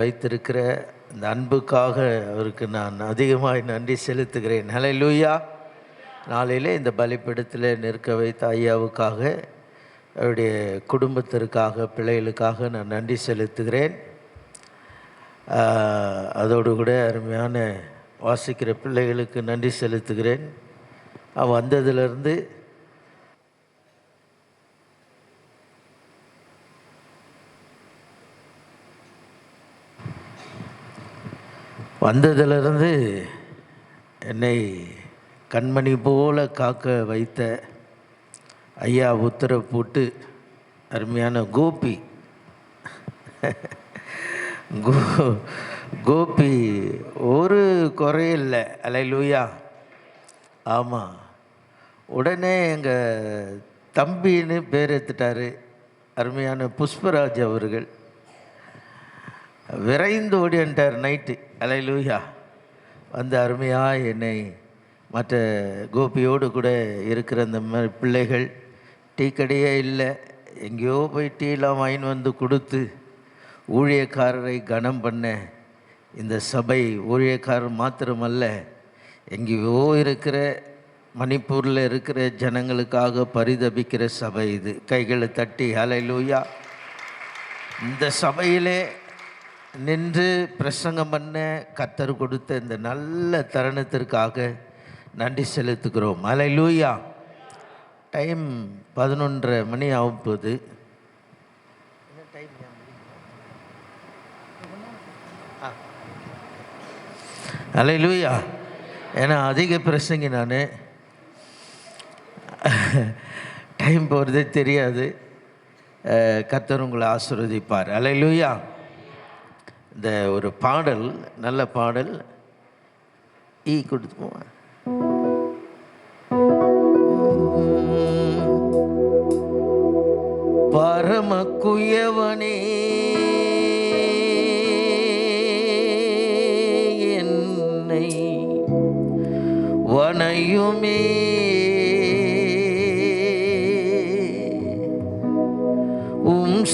வைத்திருக்கிற இந்த அன்புக்காக அவருக்கு நான் அதிகமாக நன்றி செலுத்துகிறேன். ஹல்லேலூயா. நாளையிலே இந்த பலிபீடத்தில் நிற்க வைத்த ஐயாவுக்காக, அவருடைய குடும்பத்திற்காக, பிள்ளைகளுக்காக நான் நன்றி செலுத்துகிறேன். அதோடு கூட அருமையான வாசிக்கிற பிள்ளைகளுக்கு நன்றி செலுத்துகிறேன். வந்ததிலிருந்து என்னை கண்மணி போல காக்க வைத்த ஐயா உத்தரவு போட்டு அருமையான கோபி ஒரு குறையில்லை. அல்லேலூயா. ஆமாம், உடனே எங்கள் தம்பின்னு பேர் எடுத்துட்டார். அருமையான புஷ்பராஜ் அவர்கள் விரைந்து ஓடிட்டார் நைட்டு. அல்லேலூயா. வந்து அருமையாக என்னை மற்ற கோபியோடு கூட இருக்கிற அந்த மாதிரி பிள்ளைகள், டீ கடையே இல்லை, எங்கேயோ போய் டீலாம் வாங்கி வந்து கொடுத்து ஊழியக்காரரை கனம் பண்ண இந்த சபை ஊழியக்காரர் மாத்திரமல்ல, எங்கேயோ இருக்கிற மணிப்பூரில் இருக்கிற ஜனங்களுக்காக பரிதபிக்கிற சபை இது. கைகளை தட்டி ஹல்லேலூயா. இந்த சபையிலே நின்று பிரசங்கம் பண்ண கர்த்தர் கொடுத்த இந்த நல்ல தருணத்திற்காக நன்றி செலுத்துகிறோம். ஹல்லேலூயா. டைம் 11:30 மணி ஆகும் போது. ஹல்லேலூயா. ஏன்னா அதிக பிரசங்கி நான், டைம் போகிறதே தெரியாது. கர்த்தர் உங்களை ஆசீர்வதிப்பார். ஹல்லேலூயா. இந்த ஒரு பாடல், நல்ல பாடல், கொடுத்து போவேன். பரம குயவனே என்னை வனையுமே,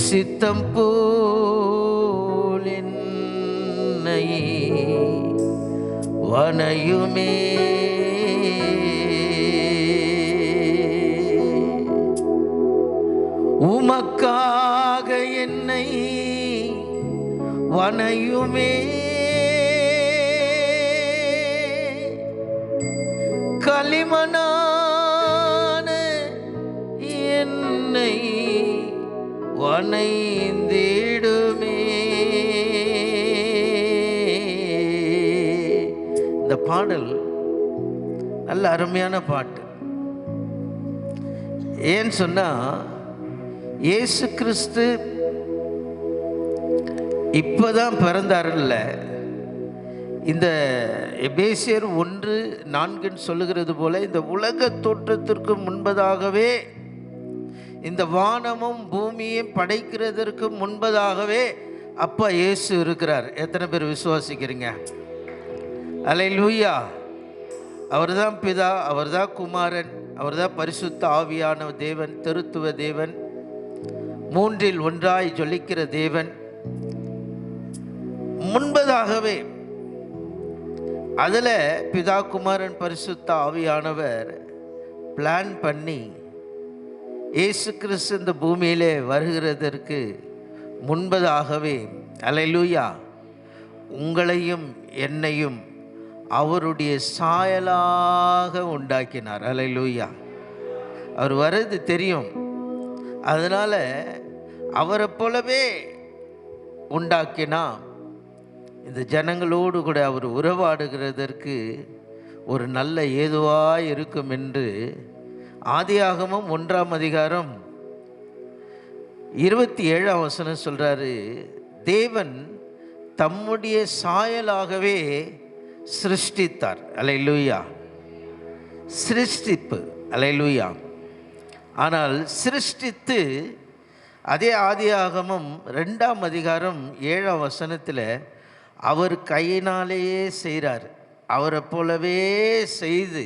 சித்தம் போல் என்னை வனையுமே, உமக்காக என்னை வனையுமே, களிமண்ணான என்னை வனைந்திடுமே. இந்த பாடல் நல்ல அருமையான பாட்டு. ஏன்னு சொன்னா, இயேசு கிறிஸ்து இப்பதான் பிறந்தாருல்ல. இந்த எபேசியர் 1:4 சொல்லுகிறது போல, இந்த உலக தோற்றத்திற்கு முன்பதாகவே, இந்த வானமும் பூமியும் படைக்கிறதற்கு முன்பதாகவே அப்பா இயேசு இருக்கிறார். எத்தனை பேர் விசுவாசிக்கிறீங்க? அல்லேலூயா. அவர் தான் பிதா, அவர் தான் குமாரன், அவர் தான் பரிசுத்த ஆவியான தேவன், திருத்துவ தேவன், மூன்றில் ஒன்றாய் ஜொலிக்கிற தேவன். முன்பதாகவே அதில் பிதா, குமாரன், பரிசுத்த ஆவியானவர் பிளான் பண்ணி இயேசு கிறிஸ்து இந்த பூமியிலே வருகிறதற்கு முன்பதாகவே, அல்லேலூயா, உங்களையும் என்னையும் அவருடைய சாயலாக உண்டாக்கினார். அல்லேலூயா. அவர் வர்றது தெரியும், அதனால் அவரை போலவே உண்டாக்கினா இந்த ஜனங்களோடு கூட அவர் உறவாடுகிறதற்கு ஒரு நல்ல ஏதுவாக இருக்கும் என்று ஆதியாகமம் 1:27 சொல்றாரு. தேவன் தம்முடைய சாயலாகவே சிருஷ்டித்தார். அல்லேலூயா. சிருஷ்டிப்பு. அல்லேலூயா. ஆனால் சிருஷ்டித்து அதே ஆதியாகமம் 2:7 அவர் கையினாலேயே செய்கிறார். அவரை போலவே செய்து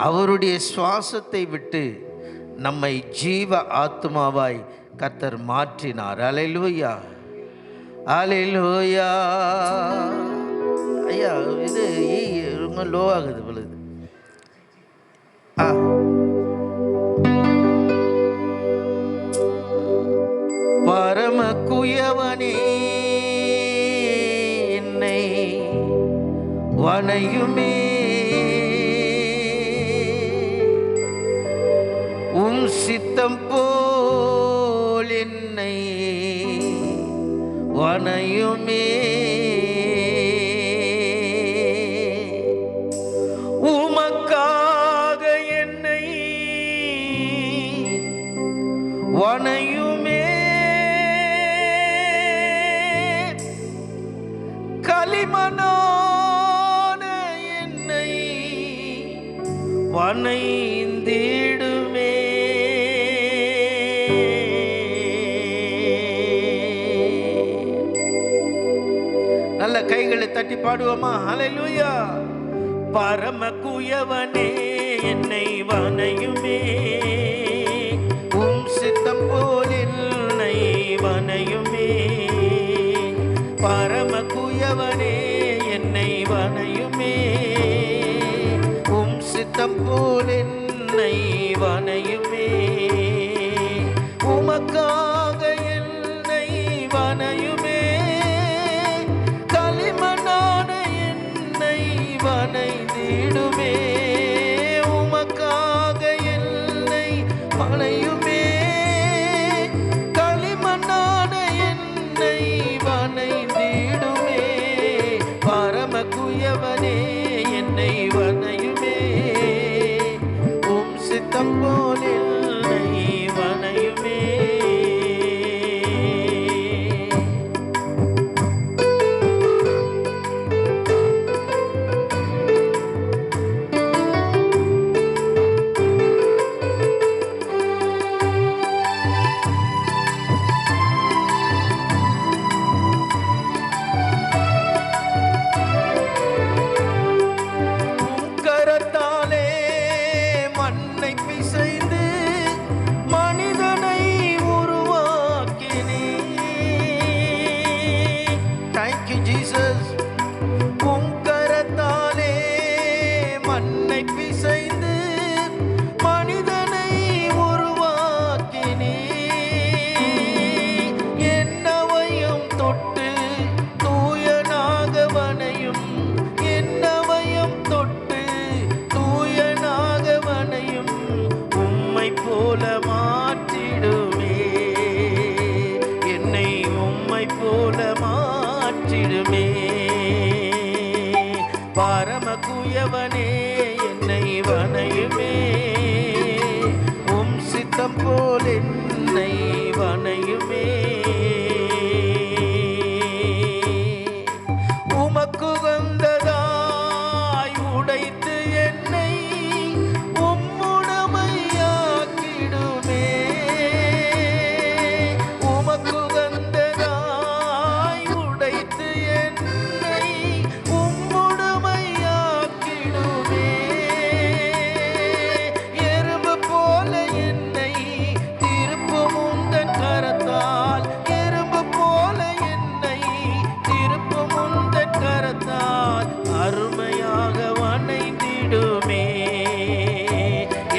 அவருடைய சுவாசத்தை விட்டு நம்மை ஜீவ ஆத்மாவாய் கர்த்தர் மாற்றினார். அல்லேலூயா. ஹalleluya. ஐயா இது ரொம்ப லோ ஆகுது பொழுது. பரம குயவனே என்னை வணையுமே, உம் சித்தம் போல் என்னை வணையுமே, உமக்காக என்னை வணையுமே, களிமண்ணான என்னை வணைந்திடுமே. நல்ல கைகளை தட்டி பாடுவோமா? ஹல்லேலூயா. பரம குயவனே என்னை வணையுமே, உம் சித்தம் போல் என்னை வணையுமே, பரம குயவனே என்னை வணையுமே, உம் சித்தம் போல் என்னை வணையுமே, உமக்காக என்னை வணையுமே, களிமண்ணான என்னை வணைந்திடுமே, உமக்காக என்னை வணையுமே, களிமண்ணான என்னை வணைந்திடுமே, பரம குயவனே என்னை வணையுமே, உம் சித்தம் போல் என்னை வணையுமே. பரம குயவனே என்னை வணையுமே, உம் சித்தம் போல் என்னை வணையுமே, உமக்கு வந்ததாய் உடைத்து என்னை உம்முடைமையாக்கிடுமே, உமக்கு வந்ததாய் உடைத்து என்னை உம்முடைமையாக்கிடுமே, எறும்பு போல என்னை திருப்பும் உந்தன் கரத்தால், எறும்பு போல என்னை திருப்பும் உந்தன் கரத்தால், அருமையாக வணைந்திடுமே,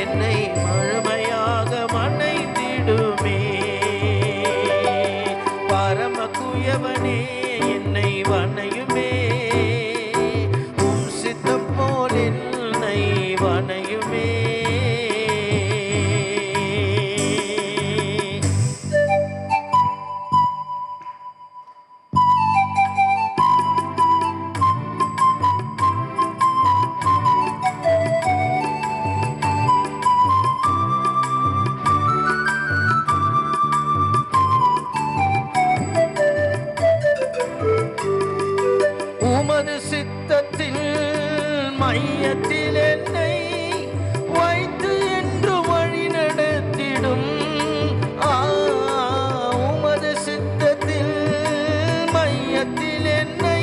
என்னை முழுமையாக வணைந்திடுமே, பரம குயவனே என்னை வணையுமே, உம் சித்தம் போல் என்னை வணையுமே. உமது சித்தத்தில் மையத்தில் என்னை வைத்து என்று வழி நடத்திடும், உமது சித்தத்தில் மையத்தில் என்னை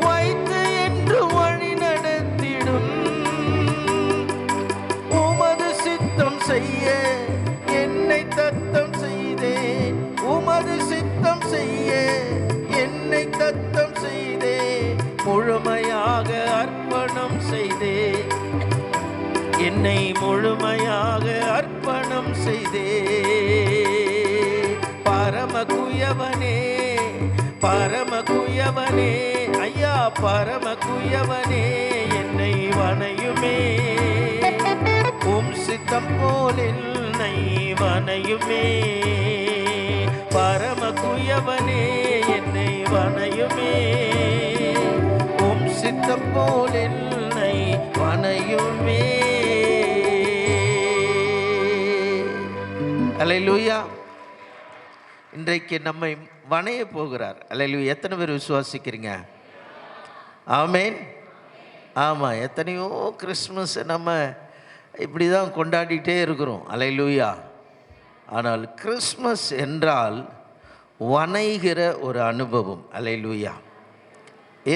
வைத்து என்று வழி நடத்திடும், உமது சித்தம் செய்ய என்னை தத்தம் செய்தேன், உமது சித்தம் செய்ய என்னை முழுமையாக அர்ப்பணம் செய்தே. பரம குயவனே, பரம குயவனே, ஐயா பரம குயவனே, என்னை வணையுமே. உம் சித்தம் போல் என்னை வணையுமே. பரம குயவனே, என்னை வணையுமே. உம் சித்தம் போல் என்னை வணையுமே. அல்லேலூயா. இன்றைக்கு நம்மை வணைய போகிறார். அல்லேலூயா. எத்தனை பேர் விசுவாசிக்கிறீங்க? ஆமேன். ஆமாம், எத்தனையோ கிறிஸ்மஸ் நம்ம இப்படி தான் கொண்டாடிட்டே இருக்கிறோம். அல்லேலூயா. ஆனால் கிறிஸ்மஸ் என்றால் வணைகிற ஒரு அனுபவம். அல்லேலூயா.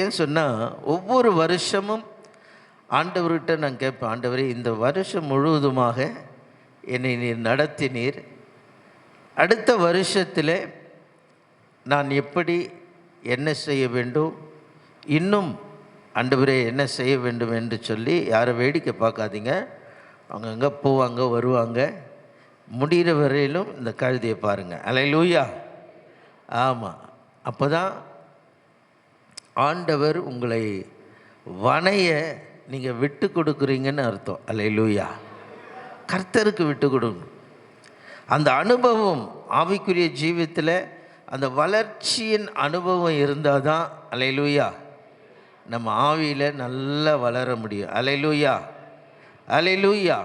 ஏன் சொன்னால், ஒவ்வொரு வருஷமும் ஆண்டவர்கிட்ட நான் கேட்பேன், ஆண்டவரே இந்த வருஷம் முழுவதுமாக என்னை நீர் நடத்தினீர், அடுத்த வருஷத்தில் நான் எப்படி என்ன செய்ய வேண்டும், இன்னும் ஆண்டவரே என்ன செய்ய வேண்டும் என்று சொல்லி யாரை வேடிக்கை பார்க்காதீங்க. அவங்க அங்கே போவாங்க வருவாங்க, முடிகிற வரையிலும் இந்த கழுதையை பாருங்கள். அல்லேலூயா. ஆமாம், அப்போ தான் ஆண்டவர் உங்களை வணைய நீங்கள் விட்டு கொடுக்குறீங்கன்னு அர்த்தம். அல்லேலூயா. கர்த்தருக்கு விட்டு கொடுங்க. அந்த அனுபவம் ஆவிக்குரிய ஜீவியத்தில் அந்த வளர்ச்சியின் அனுபவம் இருந்தால் தான் அல்லேலூயா நம்ம ஆவியில் நல்லா வளர முடியும். அல்லேலூயா, அல்லேலூயா,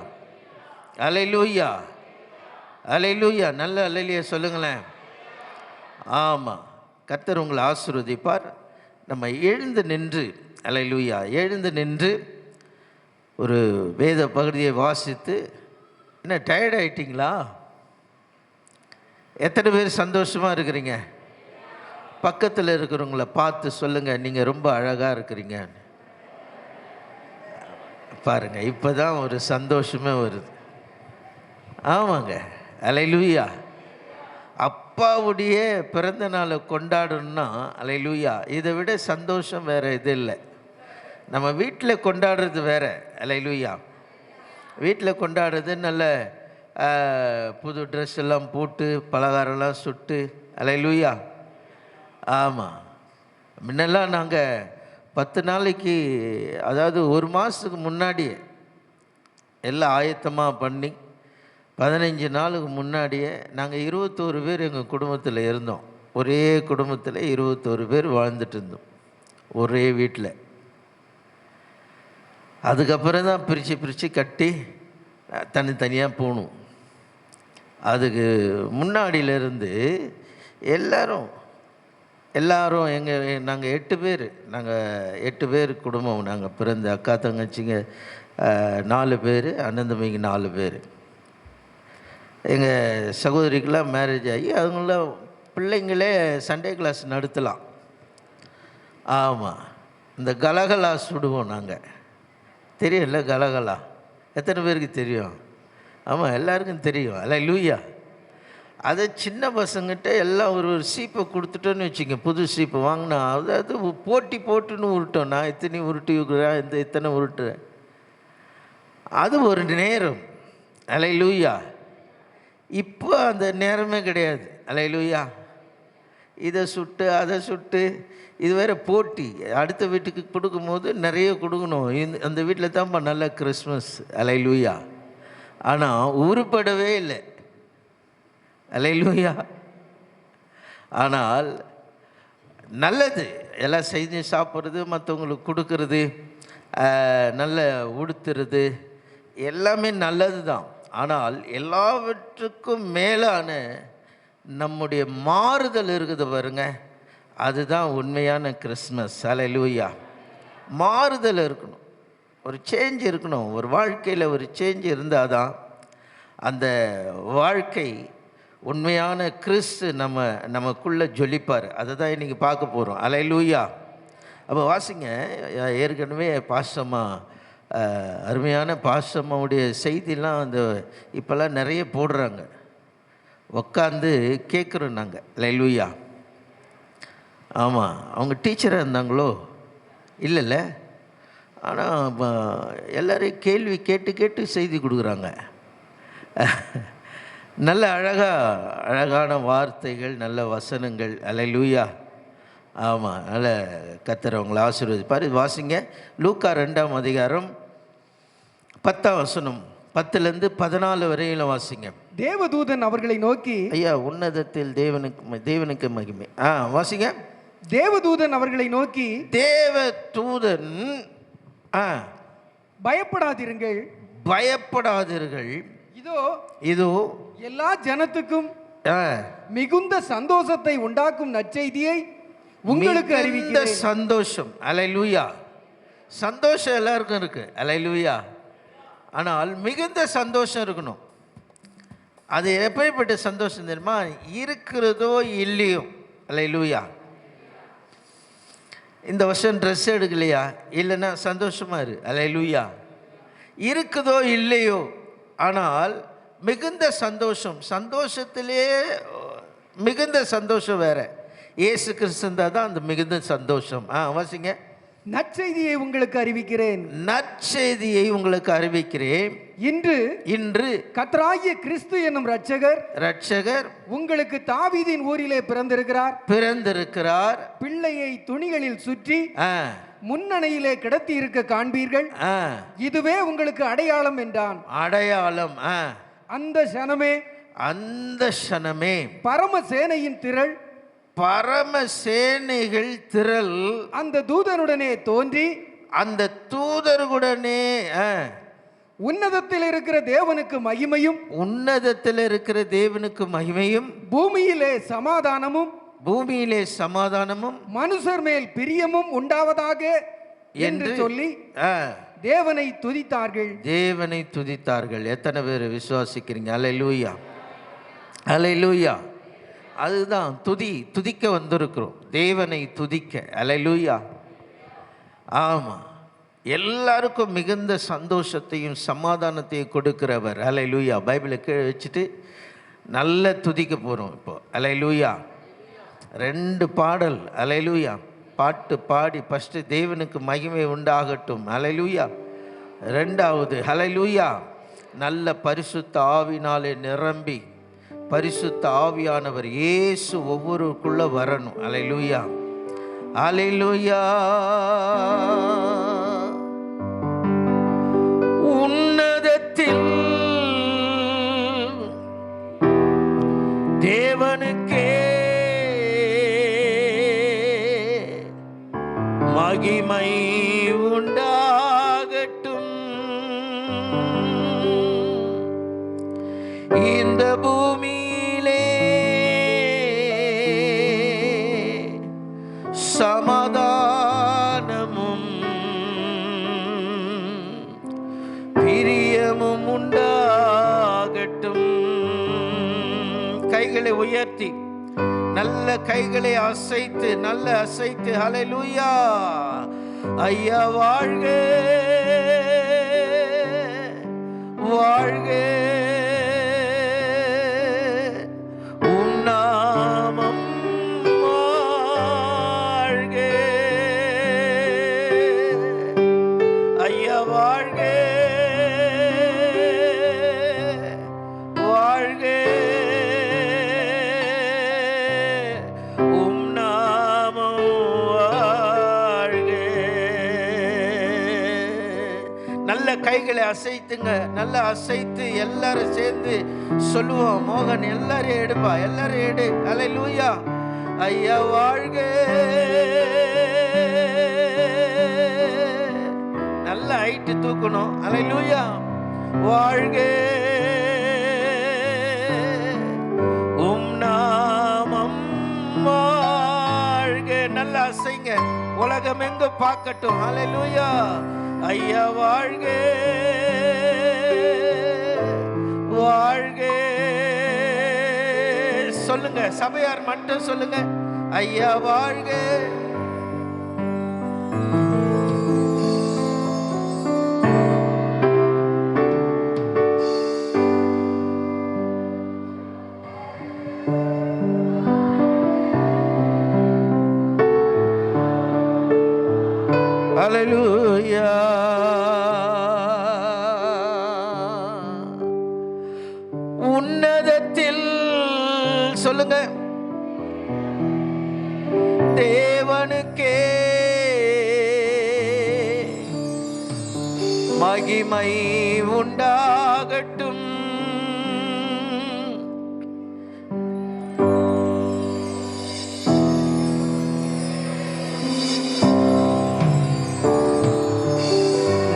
அல்லேலூயா, அல்லேலூயா. நல்ல அல்லேலூயா சொல்லுங்களேன். ஆமாம், கர்த்தர் உங்களை ஆசீர்வதிப்பார். நம்ம எழுந்து நின்று, அல்லேலூயா, எழுந்து நின்று ஒரு வேத பகுதியை வாசித்து. என்ன டயர்ட் ஆகிட்டிங்களா? எத்தனை பேர் சந்தோஷமாக இருக்கிறீங்க? பக்கத்தில் இருக்கிறவங்கள பார்த்து சொல்லுங்கள், நீங்கள் ரொம்ப அழகாக இருக்கிறீங்க பாருங்கள். இப்போ தான் ஒரு சந்தோஷமே வருது. ஆமாங்க, அல்லேலூயா. அப்பாவுடைய பிறந்த நாளை கொண்டாடணும்னா அல்லேலூயா, இதை விட சந்தோஷம் வேறு இது இல்லை. நம்ம வீட்டில் கொண்டாடுறது வேறு. அல்லேலூயா. வீட்டில் கொண்டாடுறது நல்ல புது ட்ரெஸ் எல்லாம் போட்டு பலகாரம்லாம் சுட்டு. அல்லேலூயா. ஆமாம், முன்னெல்லாம் நாங்கள் 10 நாளைக்கு, அதாவது ஒரு மாதத்துக்கு முன்னாடியே எல்லாம் ஆயத்தமாக பண்ணி 15 நாளுக்கு முன்னாடியே நாங்கள் 21 பேர் எங்கள் குடும்பத்தில் இருந்தோம். ஒரே குடும்பத்தில் 21 பேர் வாழ்ந்துட்டு இருந்தோம், ஒரே வீட்டில். அதுக்கப்புறம் தான் பிரித்து கட்டி தனித்தனியாக போகணும். அதுக்கு முன்னாடியிலேருந்து எல்லாரும் நாங்கள் 8 பேர், நாங்கள் 8 பேர் குடும்பம். நாங்கள் பிறந்த அக்கா தங்கச்சிங்க 4 பேர், அண்ணன் தம்பிங்க 4 பேர். எங்கள் சகோதரிக்கெல்லாம் மேரேஜ் ஆகி அவங்களாம் பிள்ளைங்களே சண்டே கிளாஸ் நடத்தலாம். ஆமாம், இந்த கலகலா சுடுவோம் நாங்கள். தெரியும்ல கலகலா? எத்தனை பேருக்கு தெரியும்? ஆமாம், எல்லாருக்கும் தெரியும். அல்லேலூயா. அதை சின்ன பசங்கிட்ட எல்லாம் ஒரு சீப்பை கொடுத்துட்டோன்னு வச்சுங்க, புது சீப்பை வாங்கினா அதாவது போட்டி போட்டுன்னு உருட்டோம். நான் இத்தனை உருட்டி இருக்கிறேன், இத்தனை உருட்டுறேன். அது ஒரு நேரம். அல்லேலூயா. இப்போ அந்த நேரமே கிடையாது. அல்லேலூயா. இதை சுட்டு அதை சுட்டு, இது வேறு போட்டி. அடுத்த வீட்டுக்கு கொடுக்கும்போது நிறைய கொடுக்கணும். அந்த வீட்டில் தான்ப்பா நல்ல கிறிஸ்மஸ். அல்லேலூயா. ஆனால் உருப்படவே இல்லை. அல்லேலூயா. ஆனால் நல்லது, எல்லாம் செஞ்சு சாப்பிட்றது, மற்றவங்களுக்கு கொடுக்கறது, நல்ல உடுத்துறது எல்லாமே நல்லது தான். ஆனால் எல்லாவற்றுக்கும் மேலான நம்முடைய மாறுதல் இருக்குது பாருங்க, அதுதான் உண்மையான கிறிஸ்மஸ். அல்லேலூயா. மாறுதல் இருக்கணும், ஒரு சேஞ்ச் இருக்கணும். ஒரு வாழ்க்கையில் ஒரு சேஞ்ச் இருந்தால் தான் அந்த வாழ்க்கை உண்மையான கிறிஸ்து நமக்குள்ளே ஜொலிப்பார். அதை தான் இன்றைக்கி பார்க்க போகிறோம். அல்லேலூயா. அப்போ வாசிங்க, ஏற்கனவே பாசமாக அருமையான பாசம்மாவுடைய செய்திலாம் அந்த இப்போல்லாம் நிறைய போடுறாங்க. உக்காந்து கேட்குறோம் நாங்கள். அல்லேலூயா. ஆமாம், அவங்க டீச்சராக இருந்தாங்களோ? இல்லைல்ல. ஆனால் எல்லோரையும் கேள்வி கேட்டு கேட்டு செய்தி கொடுக்குறாங்க. நல்ல அழகான வார்த்தைகள், நல்ல வசனங்கள். அல்லேலூயா. ஆமாம், நல்ல கர்த்தர் அவங்களை ஆசீர்வதிப்பார். வாசிங்க லூக்கா 2ஆம் அதிகாரம் 10ஆம் வசனம், 10லேருந்து 14 வரையிலும் வாசிங்க. தேவதூதன் அவர்களை நோக்கி, ஐயா உன்னதத்தில் தேவனுக்கு மகிமை. வாசிங்க. தேவதூதன் அவர்களை நோக்கி, தேவதூதன் பயப்படாதீர்கள், இதோ எல்லா ஜனத்துக்கும் மிகுந்த சந்தோஷத்தை உண்டாக்கும் நற்செய்தியை உங்களுக்கு அறிவிக்கிறேன். சந்தோஷம். அல்லேலூயா. சந்தோஷம் எல்லாருக்கும் இருக்கு. அல்லேலூயா. ஆனால் மிகுந்த சந்தோஷம் இருக்கணும். அது எப்படிப்பட்ட சந்தோஷம் தெரியுமா? இருக்கிறதோ இல்லையோ. அல்லேலூயா. இந்த வருஷம் ட்ரெஸ் எடுக்கலையா? இல்லைன்னா சந்தோஷமா இரு. அல்லேலூயா. இருக்குதோ இல்லையோ, ஆனால் மிகுந்த சந்தோஷம். சந்தோஷத்திலே மிகுந்த சந்தோஷம் வேற. இயேசு கிறிஸ்து தான் அந்த மிகுந்த சந்தோஷம். வாசிங்க. நற்செய்தியை உங்களுக்கு அறிவிக்கிறேன், நற்செய்தியை உங்களுக்கு அறிவிக்கிறேன். இன்று கர்த்தராகிய கிறிஸ்து என்னும் இரட்சகர் உங்களுக்கு தாவீதின் ஊரிலே பிறந்திருக்கிறார். பிள்ளையை துணிகளில் சுற்றி முன்னணையிலே கிடத்தி இருக்க காண்பீர்கள். இதுவே உங்களுக்கு அடையாளம் என்றான். அடையாளம். அந்த க்ஷணமே பரமசேனையின் திரள் அந்த தூதனுடனே தோன்றி, அந்த தூதருடனே உன்னதத்தில் இருக்கிற தேவனுக்கு மகிமையும் பூமியிலே சமாதானமும் மனுஷர் மேல் பிரியமும் உண்டாவதாக என்று சொல்லி தேவனை துதித்தார்கள். எத்தனை பேர் விசுவாசிக்கிறீங்க? அல்லேலூயா. அல்லேலூயா. அதுதான் துதிக்க வந்திருக்கிறோம், தேவனை துதிக்க. அல்லேலூயா. ஆமாம், எல்லாருக்கும் மிகுந்த சந்தோஷத்தையும் சமாதானத்தையும் கொடுக்கிறவர். அல்லேலூயா. பைபிளை கீழே வச்சுட்டு நல்ல துதிக்க போகிறோம் இப்போ. அல்லேலூயா. 2 பாடல். அல்லேலூயா. பாட்டு பாடி ஃபஸ்ட்டு தேவனுக்கு மகிமை உண்டாகட்டும். அல்லேலூயா. 2வது அல்லேலூயா, நல்ல பரிசுத்த ஆவினாலே நிரம்பி பரிசுத்த ஆவியானவர் இயேசு ஒவ்வொருக்குள்ள வரணும். அல்லேலூயா. அல்லேலூயா. உன்னதத்தில் தேவனுக்கே மகிமை உண்டாகட்டும். இந்த பூமியிலே சமாதானமும் பிரியமும் உண்டாகட்டும். கைகளை உயர்த்தி நல்ல கைகளை அசைத்து ஹல்லேலூயா. ஐயா வாழ்க வாழ்க, உம் நாமம் வாழ்க. ஐயா வாழ்க வாழ்க, உம் நாமம் வாழ்க. நல்ல கைகளை அசைத்துங்க, நல்லா அசைத்து எல்லாரும் சேர்ந்து சொல்லுவோம். மோகன் எல்லாரையும் எடுப்பா, எல்லாரும் எடு. அல்லேலூயா. ஐயா வாழ்க. நல்ல ஹைட்டு தூக்கணும். அல்லேலூயா. வாழ்க, உம் நாமம் வாழ்க. நல்லா அசைங்க, உலகம் எங்க பார்க்கட்டும். அல்லேலூயா. ஐயா வாழ்க வாழ்க. சொல்லுங்க, சபையார் மட்டும் சொல்லுங்க. ஐயா வாழ்க. Hallelujah. உன்னதத்தில் சொல்லுங்க, தேவனுக்கே மகிமை உண்டாகட்டும்.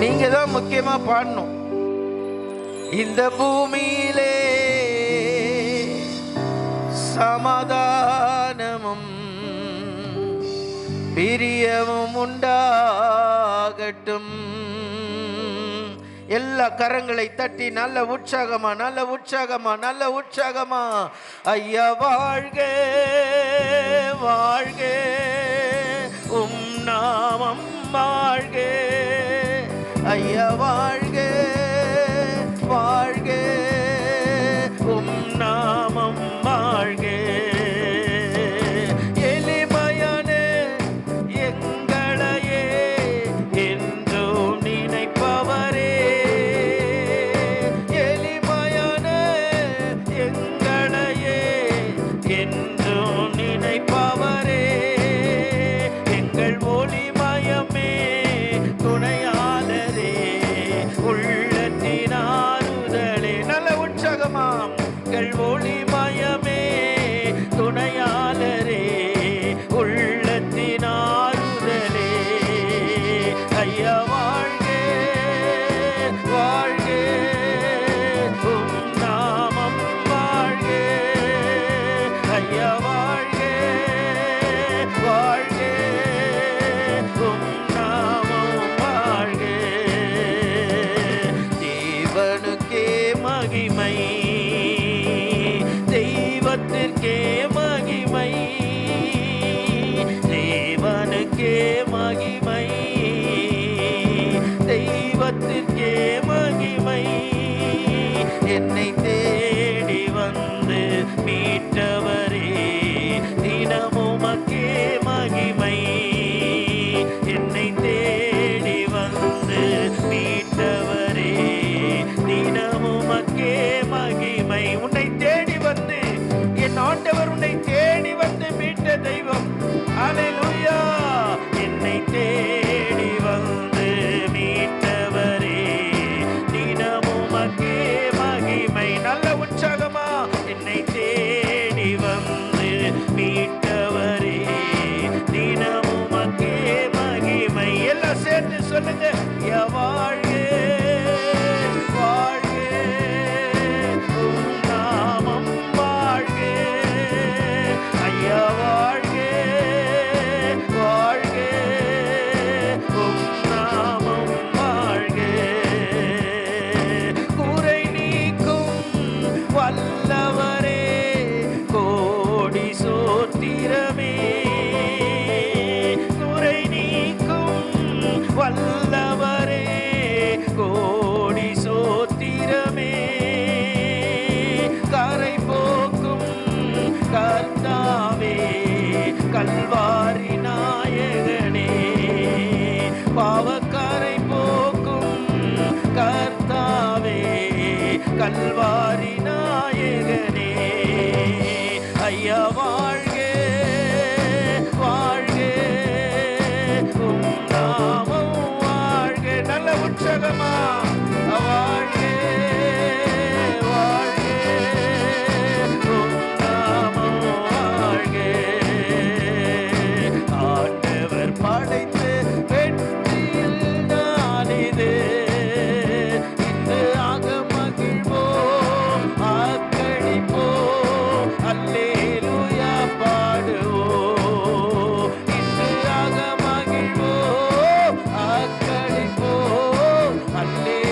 நீங்க தான் முக்கியமா பாடணும். இந்த பூமியிலே சமாதானமும் பிரியமும் உண்டாகட்டும். எல்லா கரங்களை தட்டி நல்ல உற்சாகமா, நல்ல உற்சாகமா, நல்ல உற்சாகமா. ஐயா வாழ்க வாழ்க, உம் நாமம் வாழ்க. ஐயா வாழ்க வாழ்க, உம் நாமம் வாழ்க. எளிமையான எங்களையே என்றும் நினைப்பவரே, எளிமையான எங்களையே என்றும் நினைப்பவரே, எங்கள் ஒளிமயமே துணையாளரே, உள்ளத்தின் ஆறுதலே. நல்ல உற்சாகமாம். எங்கள் ஒளிமயமே துணையாளரே, உள்ளத்தின் ஆறுதலே. ஐயா வாழ்க வாழ்க, உம் நாமம் வாழ்க. ஐயா வாழ்க வாழ்க, உம் நாமம் வாழ்க. தேவனுக்கே மகிமை, தெய்வத்திற்கே மகிமை, தேவனுக்கே மகிமை, தெய்வத்திற்கே மகிமை. என்னை தேடி வந்து மீட்டவரே, தினமுமக்கே மகிமை. என்னை தேடி வந்து மீட்டவரே, தினமுமக்கே மகிமை. உன்னை தேடி வந்து, என் ஆண்டவர் உன்னை தேடி வந்து மீட்ட தெய்வம். அல்லேலூயா. என்னை தேடி வந்து மீட்டவரே, தினமுமக்கே மகிமை. நல்ல உற்சாகமா. என்னை தேடி வந்து மீட்டவரே, தினமுமக்கே மகிமை. எல்லாம் சேர்த்து சொல்லுங்க. யா வாழ்க வாழ்க, உம் நாமம் வாழ்க. ஐயா வாழ்க வாழ்க, உம் நாமம் வாழ்க. குறை நீக்கும் வல்லவரே, கோடி சோத்திரமே. குறை நீக்கும் வல்லவரே, கோடி சோத்திரமே. கரை போக்கும் கர்த்தாவே, கல்வாரி நாயகனே. பாவக்கரை போக்கும் கர்த்தாவே, கல்வாரி நாயகனே. ஐயா வாழ்க வாழ்க, உம் நாமம் வாழ்க. நல்ல உற்சாகமா. வாழ்க வாழ்க, உம் நாமம் வாழ்க. ஆண்டவர் படைத்த வெற்றியில் நானிது, இன்று ஆக மகிழ்வோம், ஆக்களிப்போம், அல்லேலூயா பாடுவோம். இன்று ஆக மகிழ்வோம், ஆக்களிப்போம், அல்லேலூயா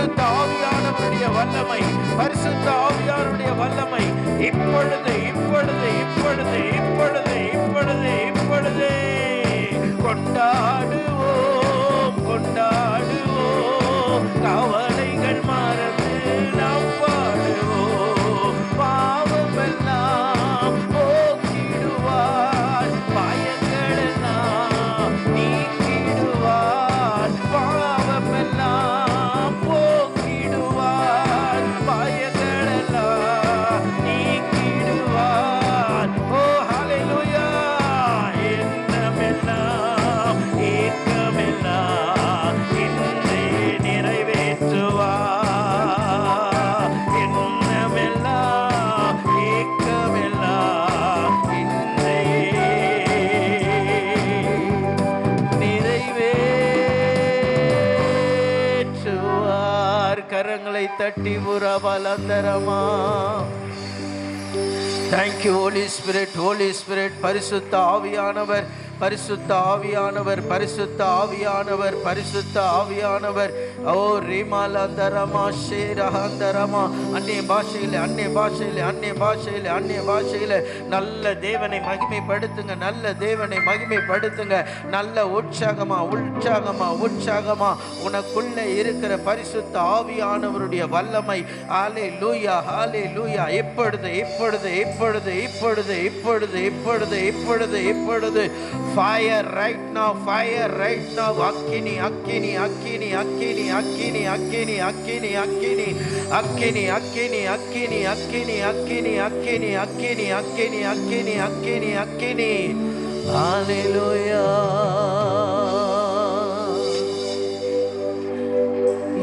பரிசுத்த ஆவியானவருடைய வல்லமை, பரிசுத்த ஆவியானவருடைய வல்லமை இப்பொழுது இப்பொழுது இப்பொழுது இப்பொழுது இப்பொழுது இப்பொழுது கொண்டாடுவோம் கொண்டாடுவோம், கவலைகள் மறந்து நாம் பாடுவோம். பாவமெல்லாம் போக்கிடுவார், பயங்களெல்லாம் நீக்கிடுவார். பாவமெல்லாம் போக்கிடுவார், பயங்களெல்லாம் நீக்கிடுவார். ஓ ஹல்லேலூயா! எண்ணமெல்லாம் ஏக்கமெல்லாம் இன்றே நிறைவேற்றுவார். எண்ணமெல்லாம் ஏக்கமெல்லாம் இன்றே நிறைவேற்றுவார். கரங்களை தட்டி உறவலந்தரமா. Thank you Holy Spirit, Holy Spirit. பரிசுத்த ஆவியானவர், பரிசுத்த ஆவியானவர், பரிசுத்த ஆவியானவர், பரிசுத்த ஆவியானவர். ஓ ரிமாலந்தரமா ஷேரஹந்தரமா. அந்நிய பாஷையில் அந்நிய பாஷையில் அந்நிய பாஷையில் அந்நிய பாஷையில் நல்ல தேவனை மகிமைப்படுத்துங்க, நல்ல தேவனை மகிமைப்படுத்துங்க. நல்ல உற்சாகமா உற்சாகமா உற்சாகமா உனக்குள்ள இருக்கிற பரிசுத்த ஆவியானவருடைய வல்லமை. ஹல்லேலூயா ஹல்லேலூயா. இப்பொழுது இப்பொழுது இப்பொழுது இப்பொழுது இப்பொழுது இப்பொழுது இப்பொழுது இப்பொழுது fire right now, fire right now. அக்கினி அக்கினி அக்கினி அக்கினி அக்கினி அக்கினி அக்கினி அக்கினி அக்கினி அக்கினி அக்கினி அக்கினி அக்கினி அக்கினி அக்கினி அக்கினி அக்கினி அக்கினி அக்கினி. ஹல்லேலூயா.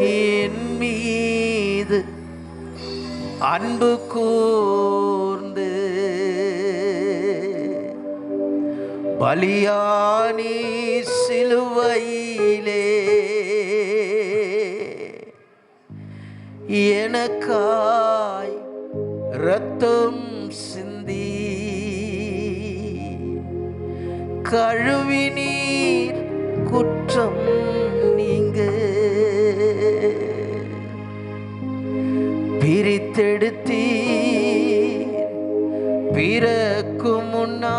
என் மீது அன்பு கூர்ந்து பலியானி சிலுவையிலே எனக்காய் இரத்தம் சிந்தி கழுவி நீர் குற்றம் நீங்க பிரித்தெடுத்தீர் பிறக்கும் முன்னா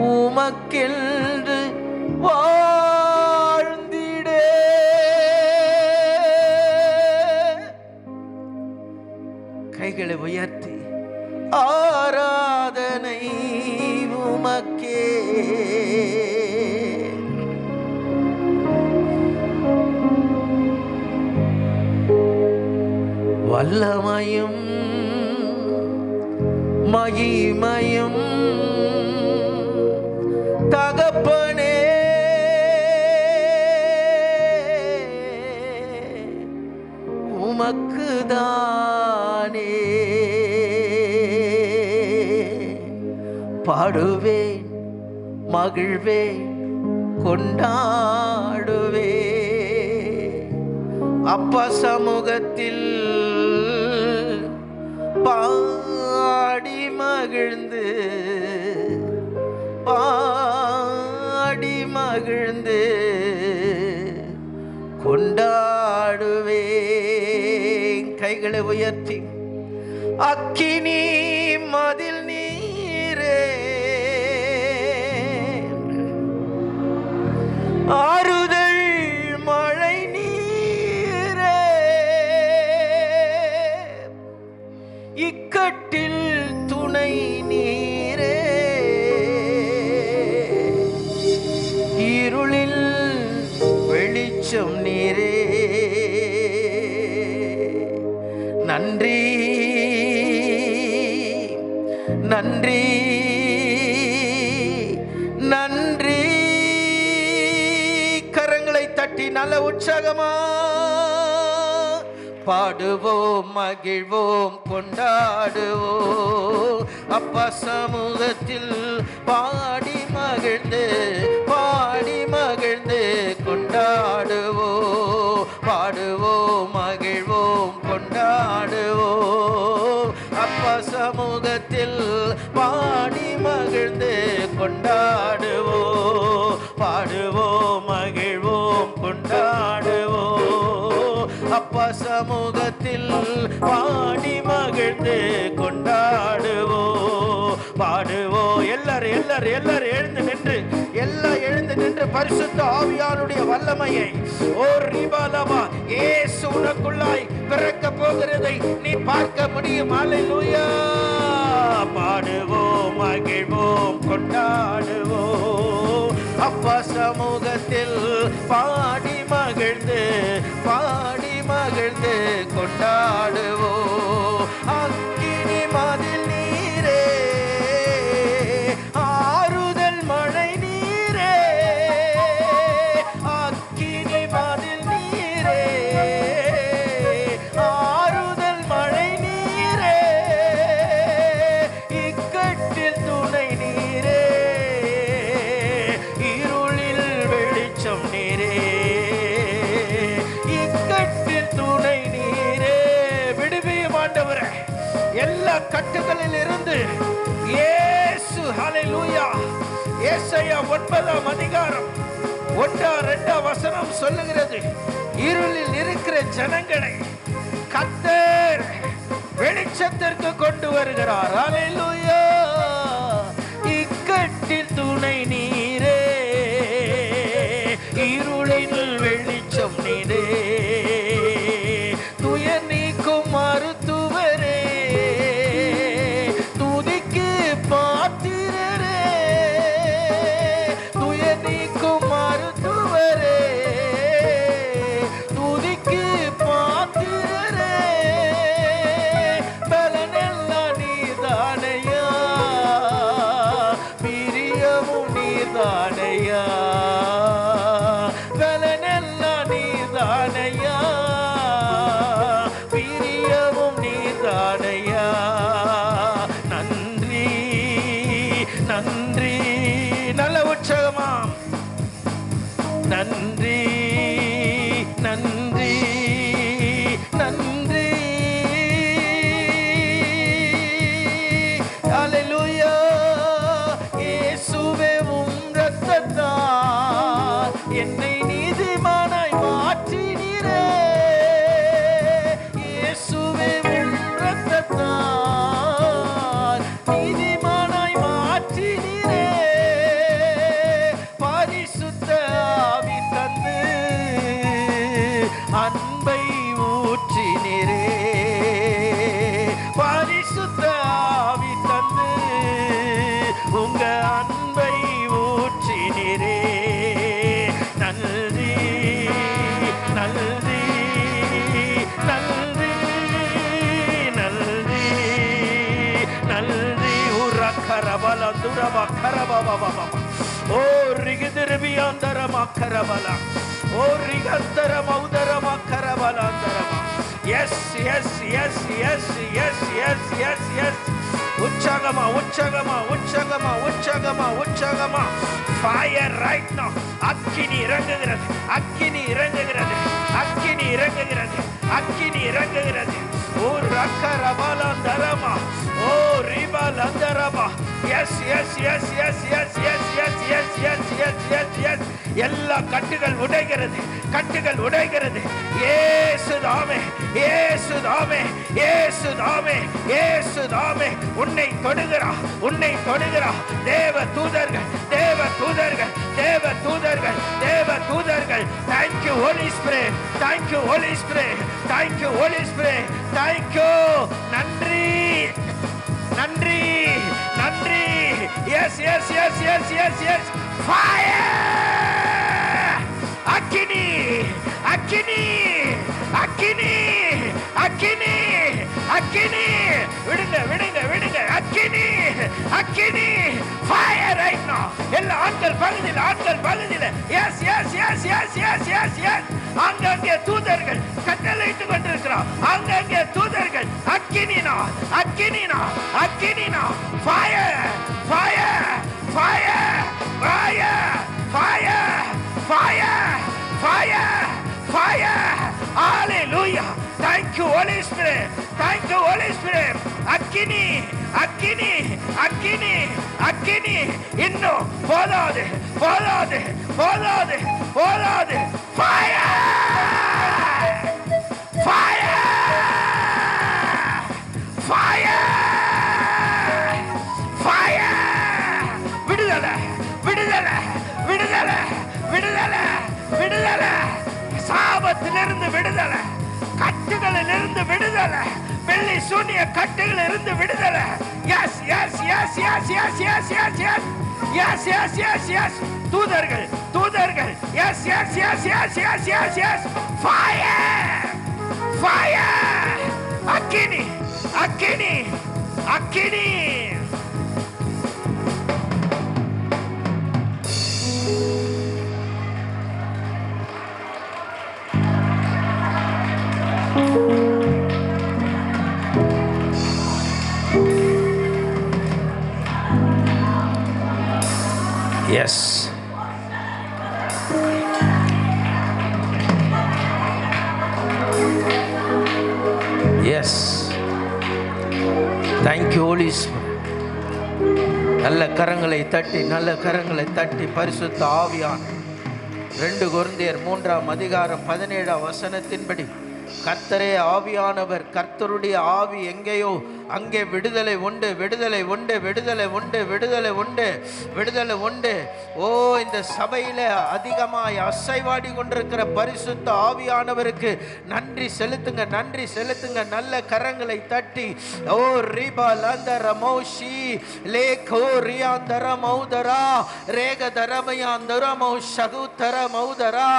உமக்கென்று வாழ்ந்திடே. கைகளை உயர்த்தி ஆராதனை உமக்கே. வல்லமையும் மகிமையும் தகப்பனே உமக்குதானே. பாடுவேன் மகிழ்வேன் கொண்டாடுவே. அப்பா சமூகத்தில் பாடி மகிழ்ந்து பாடி மகிழ்ந்து கொண்டாடுவேன். கைகளை உயர்த்தி அக்கினி மதில் நீரே ஆறுதல் மழை நீரே இக்கட்டில் துணை நீரே இருளில் வெளிச்சம் நீரே. நன்றி நன்றி நன்றி. கரங்களை தட்டி நல்ல உற்சாகமா பாடுவோம் மகிழ்வோம் கொண்டாடுவோம். அப்பா சமூகத்தில் பாடி மகிழ்ந்து கொண்டாடுவோம். பாடுவோம் மகிழ்வோம் கொண்டாடுவோம். அப்பா சமூகத்தில் பாடி மகிழ்ந்து கொண்டாடுவோம். பாடுவோம் சமூகத்தில் பாடி மகிழ்ந்து கொண்டாடுவோ பாடுவோ. எல்லாரும் எல்லாரும் எல்லாரும் எழுந்து நின்று எல்லாம் எழுந்து நின்று பரிசுத்த ஆவியானுடைய வல்லமையை ஓ ரிபாலமா இயேசு உனக்குள்ளாய் பிறக்க போகிறதை நீ பார்க்க முடியும். அல்லேலூயா. பாடுவோம் மகிழ்வோம் கொண்டாடுவோம் அப்பா சமூகத்தில் பாடி மகிழ்ந்து கொண்டாடுவோம். அக்கினி மதில் நீரே ஆறுதல் மழை நீரே அக்கினி மதில் நீரே ஆறுதல் மழை நீரே இக்கட்டில் துணை நீரே இருளில் வெளிச்சம் நீரே இக்கட்டில் துணை நீரே. விடுவியும் ஆண்டவரே எல்லா கட்டுகளில் இருந்து இயேசு. ஹல்லேலூயா. ஏசாயா 9ஆம் அதிகாரம் 1-2 வசனம் சொல்லுகிறது, இருளில் இருக்கிற ஜனங்களை கர்த்தர் வெளிச்சத்திற்கு கொண்டு வருகிறார். ஹல்லேலூயா. இக்கட்டில் துணை நீரே இருளில் வெளிச்சம் நீரே துயர் நீக்கும் மருத்துவரே துதிக்கு பாத்திரரே துயர் நீக்கும் மருத்துவரே துதிக்கு பாத்திரரே பலனெல்லாம் நீர்தானையா பிரியமும் நீர்தானையா பலனெல்லாம் நீர்தானையா பிரியமும் நீர்தானையா. நன்றி நன்றி நல்ல உற்சாகமா நன்றி நன்றி நன்றி. அல்லேலூயா. இயேசுவே உம் இரத்தத்தால் என்னை நீதிமானாய் மாற்றினீரே இயேசுவே உம் இரத்தத்தால் நீதிமானாய் மாற்றினீரே பரிசுத்த ஆவி தந்து அன்பை ஊற்றினீரே பரிசுத்த ஆவி தந்து உங்க அன்பை ஊற்றினீரே. நன்றி நன்றி நன்றி நன்றி நன்றி. உரக்கரபல துரபக்கரபபபப ஓ ரிகிதிருபியாந்தரமக்கரபல ஓ ரிகந்தர மௌதரமக்கரபலாந்தரம. Yes yes yes yes yes yes yes yes. உற்சாகமா உற்சாகமா உற்சாகமா உற்சாகமா உற்சாகமா. Fire right now. அக்கினி இறங்குகிறது அக்கினி இறங்குகிறது அக்கினி இறங்குகிறது அக்கினி இறங்குகிறது. ஓ ரக்கரபலாந்தரம ஓ ரிபலந்தரம. Yes yes yes yes yes yes yes yes yes yes yes yes. எல்லா கட்டுகள் உடைகிறது கட்டுகள் உடைகிறது. இயேசுதாமே இயேசுதாமே இயேசுதாமே இயேசுதாமே. உன்னை தொடுகிறா உன்னை தொடுகிறா. தேவ தூதர்கள் தேவ தூதர்கள் தேவ தூதர்கள் தேவ தூதர்கள். Thank you Holy Spirit. Thank you Holy Spirit. Thank you Holy Spirit. Thank you. நன்றி நன்றி நன்றி. Yes yes yes yes yes yes. Fire. அக்கினி அக்கினி அக்கினி அக்கினி அக்கினி. விடுங்க விடுங்க விடுங்க. அக்கினி அக்கினி. Fire right now. எல்லா ஆண்கள் பகுதியில் ஆண்கள் பகுதியில். Yes yes yes yes yes yes yes. அங்கங்கே தூதர்கள் கட்டளையிட்டு கொண்டிருக்கிறார். அங்கங்கே தூதர்கள். அக்கினினா அக்கினினா அக்கினினா. Fire fire fire fire fire fire fire fire. ஹalleluya. Thank you Holy Spirit. Thank you Holy Spirit. அக்கினி அக்கினி அக்கினி அக்கினி. இன்னும் போதாது போதாது போதாது போதாது. ஃபயர் ஃபயர் இருந்து விடுதலை, வெள்ளி சூனிய கட்டுகள் இருந்து விடுதலை. Yes yes yes yes yes yes yes yes yes yes yes yes தூதர்கள் தூதர்கள் yes yes yes yes yes yes yes fire fire அக்கினி அக்கினி அக்கினி. Yes. Yes. Thank you, Holy Spirit. நல்ல கரங்களை தட்டி, நல்ல கரங்களை தட்டி பரிசுத்த ஆவியான 2 கொரிந்தியர் 3:17 கர்த்தரே ஆவியானவர், கர்த்தருடைய ஆவி எங்கேயோ அங்கே விடுதலை உண்டு, விடுதலை உண்டு, விடுதலை உண்டு, விடுதலை உண்டு, விடுதலை உண்டு. ஓ, இந்த சபையில அதிகமாய் அசைவாடி கொண்டிருக்கிற பரிசுத்த ஆவியானவருக்கு நன்றி செலுத்துங்க, நன்றி செலுத்துங்க. நல்ல கரங்களை தட்டி ஓ ரிபா லந்தர மௌஷி லேகோ ரியாந்தர மௌதரா ரேக தரமயாந்தர மௌஷகுதர மௌதரா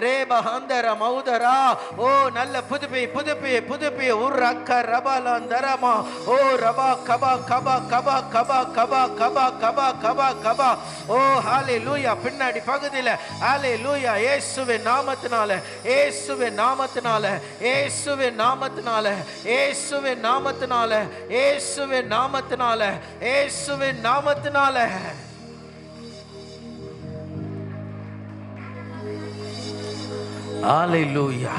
ரேபஹந்தர மௌதரா. ஓ, நல்ல புதுப்பி புதுப்பி புதுப்பி உர்ரக்க ரபலந்தரமா. ஓ ரபா கபா கபா கபா கபா கபா கபா கபா கபா கபா. ஓ ஹalleluya. பின்னாடி பகுதியில் ஹalleluya. இயேசுவின் நாமத்தினால, இயேசுவின் நாமத்தினால, இயேசுவின் நாமத்தினால, இயேசுவின் நாமத்தினால, இயேசுவின் நாமத்தினால, இயேசுவின் நாமத்தினால. ஹalleluya.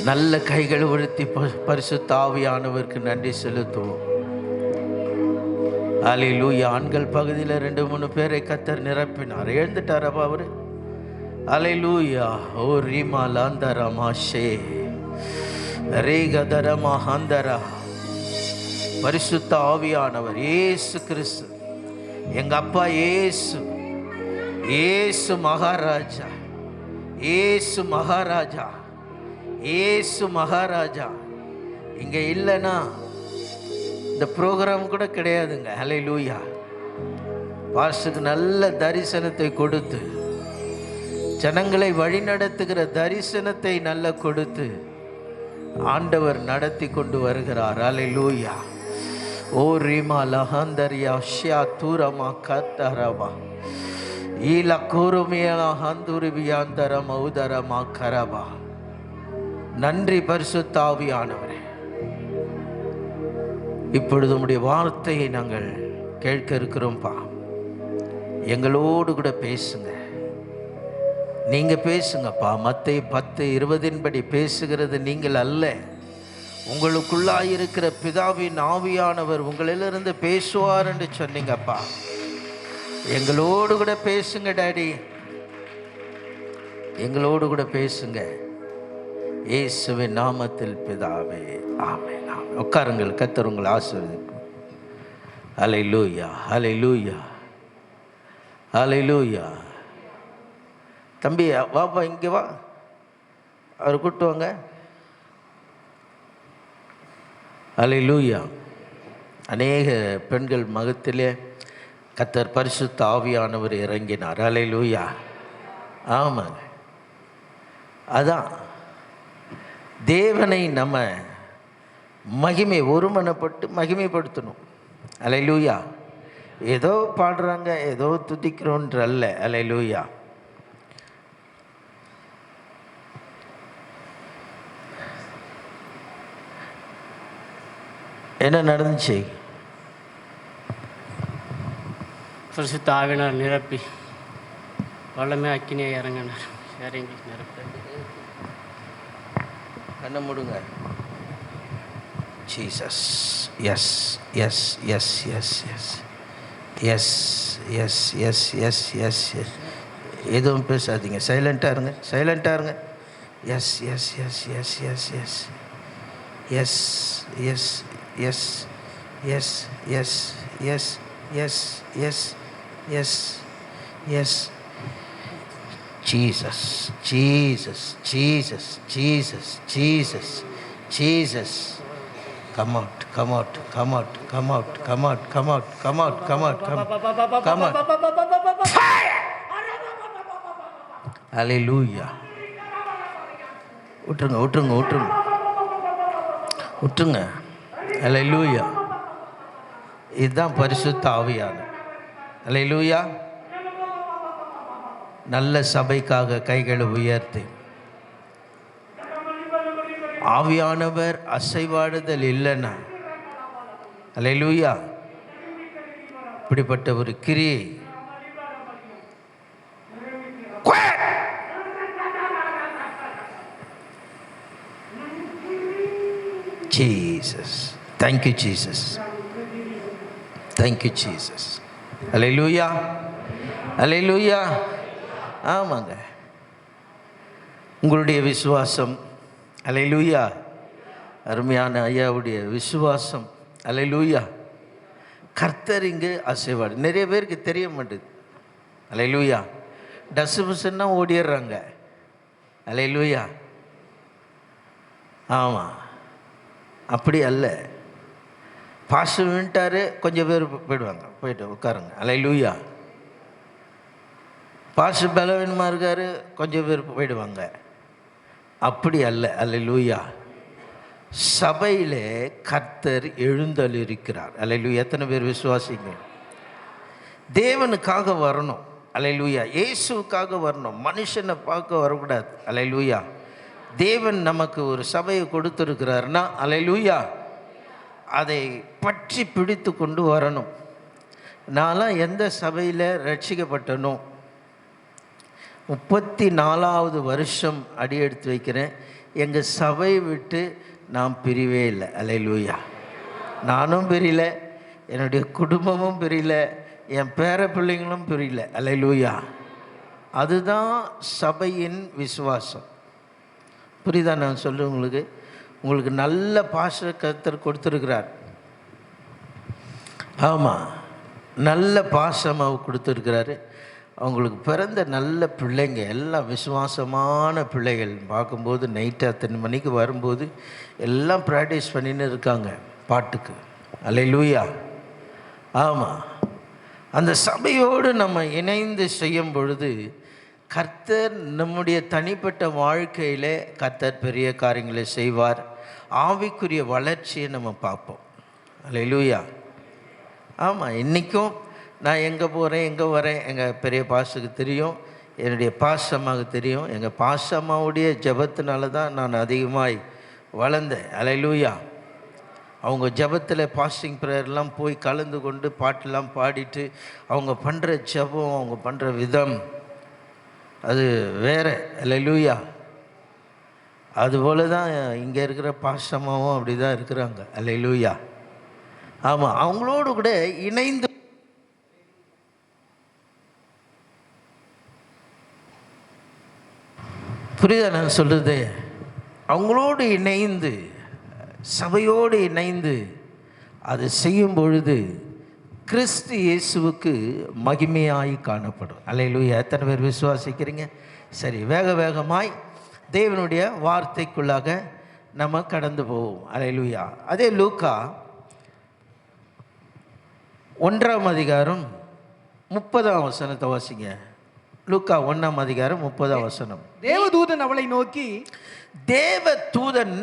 நல்ல கைகள் உயர்த்தி பரிசுத்த ஆவியானவருக்கு நன்றி செலுத்துவோம். ஹalleluya. ஆண்கள் பகுதியில் 2-3 பேரை கர்த்தர் நிரப்பினார். எழுந்துட்டாரப்பா அவரு. ஹalleluya. ஓ ரீமா லாந்தரா மாஷே ரேகதரமா ஹந்தரா. பரிசுத்த ஆவியானவர் இயேசு கிறிஸ்து, எங்க அப்பா இயேசு, இயேசு மகாராஜா, இயேசு மகாராஜா, இயேசு மகாராஜா இங்க இல்லைன்னா இந்த ப்ரோக்ராம் கூட கிடையாதுங்க. ஹல்லேலூயா. பாஸ்டருக்கு நல்ல தரிசனத்தை கொடுத்து, ஜனங்களை வழிநடத்துகிற தரிசனத்தை நல்ல கொடுத்து ஆண்டவர் நடத்தி கொண்டு வருகிறார். ஹல்லேலூயா. ஓ ரீமா லஹந்தரியா ஷியா தூரமா கத்தரமா ஈல கூருமியா ஹந்துருபியாந்தரமா உதரமா கரபா. நன்றி பரிசுத்த ஆவியானவரே. இப்பொழுது உம்முடைய வார்த்தையை நாங்கள் கேட்க இருக்கிறோம்ப்பா. எங்களோடு கூட பேசுங்க, நீங்க பேசுங்கப்பா. மத்தேயு 10:20 பேசுகிறது நீங்கள் அல்ல, உங்களுக்குள்ளாயிருக்கிற பிதாவின் ஆவியானவர் உங்களிலிருந்து பேசுவார் என்று சொன்னீங்கப்பா. எங்களோடு கூட பேசுங்க டாடி, எங்களோடு கூட பேசுங்க. இயேசுவின் நாமத்தில் பிதாவே, ஆமென். உட்காருங்கள். கர்த்தர் உங்களை ஆசீர்வதிக்கும். ஹல்லேலூயா, ஹல்லேலூயா, ஹல்லேலூயா. தம்பி வாப்பா, இங்கே வா, அவர் கூப்பிட்டு வாங்க. ஹல்லேலூயா. அநேக பெண்கள் மகத்திலே கர்த்தர் பரிசுத்த ஆவியானவர் இறங்கினார். ஹல்லேலூயா. ஆமாங்க, அதான் தேவனை நம்ம ஒருமனப்பட்டு மகிமைப்படுத்தணும். ஹல்லேலூயா. ஏதோ பாடுறாங்க, ஏதோ துதிக்கிறோன்ற அல்ல. ஹல்லேலூயா. என்ன நடந்துச்சு? பரிசுத்த ஆவியானவர் நிரப்பி வல்லமே அக்கினியை இறங்கினார். இறங்கி நிரப்பி கண்ணை மூடுங்க. Jesus. Yes yes yes yes yes yes yes yes yes yes yes. எதுவும் பேசாதீங்க, சைலண்ட்டாக இருங்க, சைலண்ட்டாக இருங்க. Yes yes yes yes yes yes yes yes yes yes yes yes yes yes yes yes. Jesus, Jesus, Jesus, Jesus, Jesus, Jesus. Come out, come out, come out, come out, come out, come out, come out, come out, come out. Fire! Hallelujah. விட்டுருங்க விட்டுருங்க விட்டுருங்க விட்டுருங்க. ஹல்லேலூயா. இதுதான் பரிசுத்த ஆவியானவர். ஹல்லேலூயா. நல்ல சபைக்காக கைகளை உயர்த்தி, ஆவியானவர் அசைவாடுதல் இல்லைன்னா, ஹல்லேலூயா, இப்படிப்பட்ட ஒரு கிரியை Jesus. Thank you, Jesus. Thank you, Jesus. Hallelujah. Hallelujah. ஆமாங்க, உங்களுடைய விசுவாசம், ஹல்லேலூயா, அருமையான ஐயாவுடைய விசுவாசம், ஹல்லேலூயா, கர்த்தர் இங்கு அசைவாடு. நிறைய பேருக்கு தெரிய மாட்டேது. ஹல்லேலூயா. டஸ்ஸு புஸ்ஸுன்னா ஓடிடுறாங்க. ஹல்லேலூயா. ஆமாம், அப்படி அல்ல. பாசு விட்டாரு, கொஞ்சம் பேர் போயிடுவாங்க, போயிட்டு உட்காருங்க. ஹல்லேலூயா. பாசு பலவீனமாக இருக்காரு, கொஞ்சம் பேர் போயிடுவாங்க. அப்படி அல்ல. ஹல்லேலூயா. சபையிலே கர்த்தர் எழுந்தல் இருக்கிறார். ஹல்லேலூயா. எத்தனை பேர் விசுவாசிங்க? தேவனுக்காக வரணும். ஹல்லேலூயா. இயேசுவுக்காக வரணும், மனுஷனை பார்க்க வரக்கூடாது. ஹல்லேலூயா. தேவன் நமக்கு ஒரு சபையை கொடுத்துருக்கிறாருன்னா, ஹல்லேலூயா, அதை பற்றி பிடித்து கொண்டு வரணும். நான்லாம் எந்த சபையில் ரட்சிக்கப்பட்டனோ, 34வது வருஷம் அடி எடுத்து வைக்கிறேன். எங்கள் சபையை விட்டு நான் பிரியவே இல்லை. ஹல்லேலூயா. நானும் பிரியல, என்னுடைய குடும்பமும் பிரியல, என் பேர பிள்ளைங்களும் பிரியல. ஹல்லேலூயா. அதுதான் சபையின் விசுவாசம். புரியுதா நான் சொல்கிறேன் உங்களுக்கு? உங்களுக்கு நல்ல பாச கர்த்தர் கொடுத்துருக்கிறார். ஆமாம், நல்ல பாசமாக கொடுத்துருக்கிறாரு. அவங்களுக்கு பிறந்த நல்ல பிள்ளைங்க எல்லாம் விசுவாசமான பிள்ளைகள். பார்க்கும்போது நைட்டு 10 மணிக்கு வரும்போது எல்லாம் ப்ராக்டிஸ் பண்ணின்னு இருக்காங்க பாட்டுக்கு. ஹல்லேலூயா. ஆமாம், அந்த சபையோடு நம்ம இணைந்து செய்யும் பொழுது கர்த்தர் நம்முடைய தனிப்பட்ட வாழ்க்கையில் கர்த்தர் பெரிய காரியங்களை செய்வார். ஆவிக்குரிய வளர்ச்சியை நம்ம பார்ப்போம். ஹல்லேலூயா. ஆமாம், இன்றைக்கும் நான் எங்கே போகிறேன் எங்கே வரேன் எங்கள் பெரிய பாஸ்டருக்கு தெரியும், என்னுடைய பாஸ்டம்மாவுக்கு தெரியும். எங்கள் பாஸ்டம்மாவுடைய ஜெபத்தினால தான் நான் அதிகமாய் வளர்ந்தேன். ஹல்லேலூயா. அவங்க ஜெபத்தில் பாஸ்டிங் ப்ரேயர்லாம் போய் கலந்து கொண்டு பாட்டெல்லாம் பாடிட்டு அவங்க பண்ணுற ஜெபம், அவங்க பண்ணுற விதம் அது வேறு. ஹல்லேலூயா. அதுபோல் தான் இங்கே இருக்கிற பாஸ்டம்மாவும் அப்படி தான் இருக்கிறாங்க. ஹல்லேலூயா. ஆமாம், அவங்களோடு கூட இணைந்து புரியுதா நான் சொல்கிறது? அவங்களோடு இணைந்து சபையோடு இணைந்து அது செய்யும் பொழுது கிறிஸ்து இயேசுவுக்கு மகிமையாய் காணப்படும். ஹல்லேலூயா. எத்தனை பேர் விசுவாசிக்கிறீங்க? சரி, வேக வேகமாய் தேவனுடைய வார்த்தைக்குள்ளாக நம்ம கடந்து போவோம். ஹல்லேலூயா. அதே லூக்கா 1ஆம் அதிகாரம் 30ஆம் வசனத்தை வாசிங்க. லூக்கா 1ஆம் அதிகாரம் 30ஆம் வசனம். தேவதூதன் அவளை நோக்கி, தேவதூதன்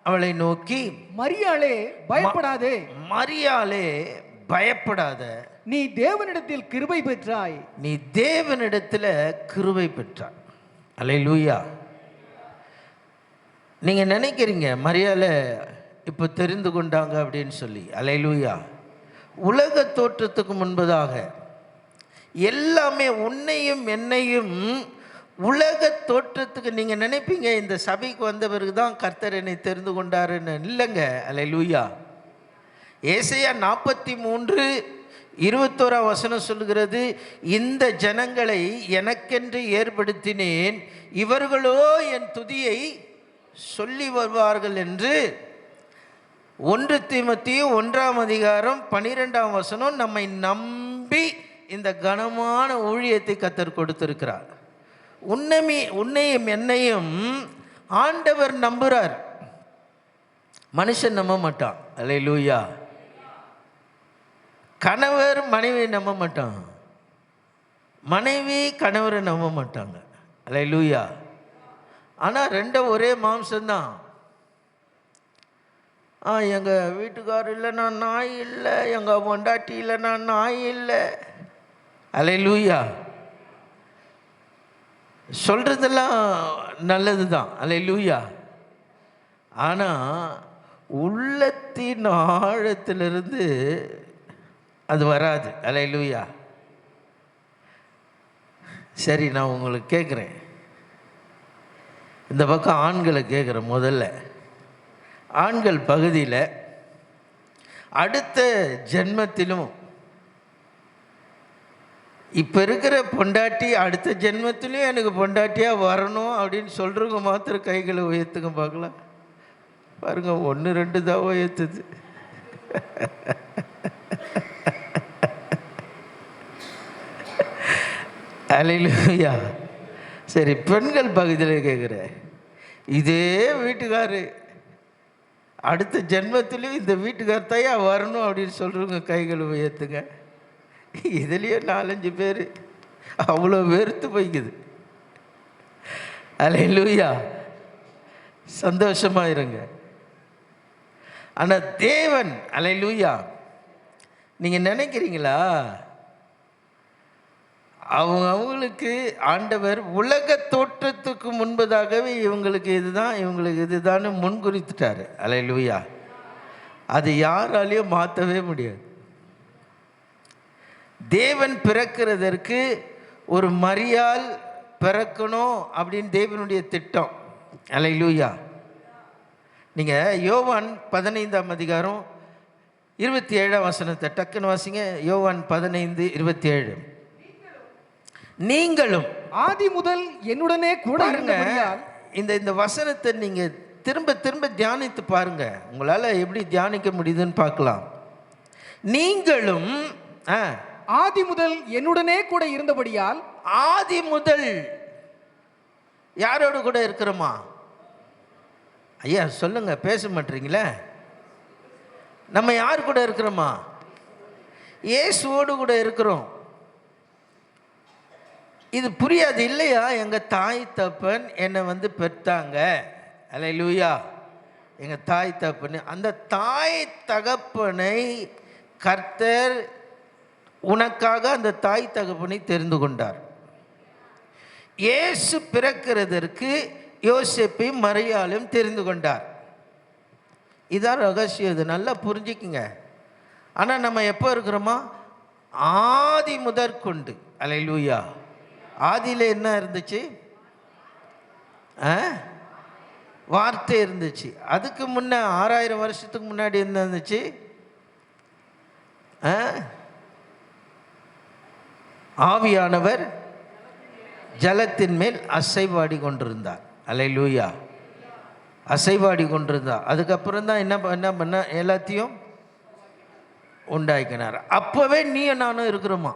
அவளை நோக்கி, மரியாளே பயப்படாதே, மரியாளே பயப்படாத, நீ தேவனிடத்தில் கிருபை பெற்றாய், நீ தேவனிடத்தில் கிருபை பெற்றாய். ஹல்லேலூயா. நீங்கள் நினைக்கிறீங்க மரியாளை இப்போ தெரிந்து கொண்டாங்க அப்படின்னு சொல்லி. ஹல்லேலூயா. உலக தோற்றத்துக்கு முன்பதாக எல்லாமே உன்னையும் என்னையும் உலக தோற்றத்துக்கு நீங்கள் நினைப்பீங்க இந்த சபைக்கு வந்த பிறகு தான் கர்த்தர் என்னை தெரிந்து கொண்டாருன்னு. இல்லைங்க. ஹல்லேலூயா. ஏசாயா 43:21 வசனம் சொல்லுகிறது, இந்த ஜனங்களை எனக்கென்று ஏற்படுத்தினேன், இவர்களோ என் துதியை சொல்லி வருவார்கள் என்று 1 தீமோத்தேயு 1ஆம் அதிகாரம் 12ஆம் வசனம் நம்மை நம்பி இந்த கனமான ஊழியத்தை கர்த்தர் கொடுத்திருக்கிறார். உன்னையும் என்னையும் ஆண்டவர் நம்புறார், மனுஷன் நம்ப மாட்டான். அல்லேலூயா. கணவர் மனைவி நம்ப மாட்டான், மனைவி கணவரை நம்ப மாட்டாங்க. அல்லேலூயா. ஆனால் ரெண்டும் ஒரே மாம்சம்தான். எங்கள் வீட்டுக்காரர் இல்லைன்னா நாய் இல்லை, எங்கள் பொண்டாட்டி இல்லைன்னா நாய் இல்லை. அல்லேலூயா. சொல்கிறதெல்லாம் நல்லது தான். அல்லேலூயா. ஆனால் உள்ளத்தின் ஆழத்திலிருந்து அது வராது. அல்லேலூயா. சரி, நான் உங்களுக்கு கேட்குறேன், இந்த பக்கம் ஆண்களை கேட்குறேன். முதல்ல ஆண்கள் பகுதியில் அடுத்த ஜென்மத்திலும் இப்போ இருக்கிற பொண்டாட்டி அடுத்த ஜென்மத்திலையும் எனக்கு பொண்டாட்டியாக வரணும் அப்படின்னு சொல்கிறவங்க மாத்திரம் கைகளை உயர்த்துங்க பார்க்கலாம். பாருங்க, 1 2 தான் உயர்த்துது. அல்லேலூயா. சரி, பெண்கள் பகுதியில் கேட்குறேன், இதே வீட்டுக்காரு அடுத்த ஜென்மத்திலையும் இந்த வீட்டுக்கார் தாயா வரணும் அப்படின்னு சொல்கிறவங்க கைகளை உயர்த்துங்க. இதுலேயே 4 5 பேர் அவ்வளோ வெறுத்து போய்க்குது. அல்லேலூயா. சந்தோஷமாக இருங்க. ஆனால் தேவன், அல்லேலூயா, நீங்கள் நினைக்கிறீங்களா, அவங்களுக்கு ஆண்டவர் உலக தோற்றத்துக்கு முன்பதாகவே இவங்களுக்கு இதுதான் முன்குறித்துட்டார். அல்லேலூயா. அது யாராலையும் மாற்றவே முடியாது. தேவன் பிறக்கிறதற்கு ஒரு மரியாள் பிறக்கணும் அப்படின்னு தேவனுடைய திட்டம். அல்லேலூயா. நீங்கள் யோவான் 15ஆம் அதிகாரம் 27ஆம் வசனத்தை டக்குன்னு வாசிங்க. யோவான் 15:27. நீங்களும் ஆதி முதல் என்னுடனே கூட இருந்தபடியால். இந்த வசனத்தை நீங்கள் திரும்ப திரும்ப தியானித்து பாருங்க, உங்களால் எப்படி தியானிக்க முடியுதுன்னு பார்க்கலாம். நீங்களும் ஆதி முதல் என்னுடனே கூட இருந்தபடியால். ஆதி முதல் யாரோடு கூட இருக்கிறோமா? ஐயா சொல்லுங்க, பேச மாட்டீங்களே. நம்ம யார் கூட இருக்கிறோமா? இயேசுவோடு கூட இருக்கிறோம். இது புரியாது இல்லையா? எங்கள் தாய் தப்பன் என்னை பெற்றாங்க. அல்லேலூயா. எங்கள் தாய் தப்பன், அந்த தாய் தகப்பனை கர்த்தர் உனக்காக அந்த தாய் தகப்பனை தெரிந்து கொண்டார். இயேசு பிறக்கிறதற்கு யோசேப்பையும் மரியாளையும் தெரிந்து கொண்டார். இதான் ரகசியம். இது நல்லா புரிஞ்சுக்குங்க. ஆனால் நம்ம எப்போ இருக்கிறோமா? ஆதி முதற்கொண்டு. அல்லேலூயா. ஆதியில் என்ன இருந்துச்சு? வார்த்தை இருந்துச்சு. அதுக்கு முன்னே 6000 வருஷத்துக்கு முன்னாடி என்ன இருந்துச்சு? ஆவியானவர் ஜலத்தின் மேல் அசைவாடி கொண்டிருந்தார். அல்லேலூயா. அசைவாடி கொண்டிருந்தார். அதுக்கப்புறம் தான் என்ன பண்ண எல்லாத்தையும் உண்டாக்கினார். அப்போவே நீயும் நானும் இருக்கிறோமா?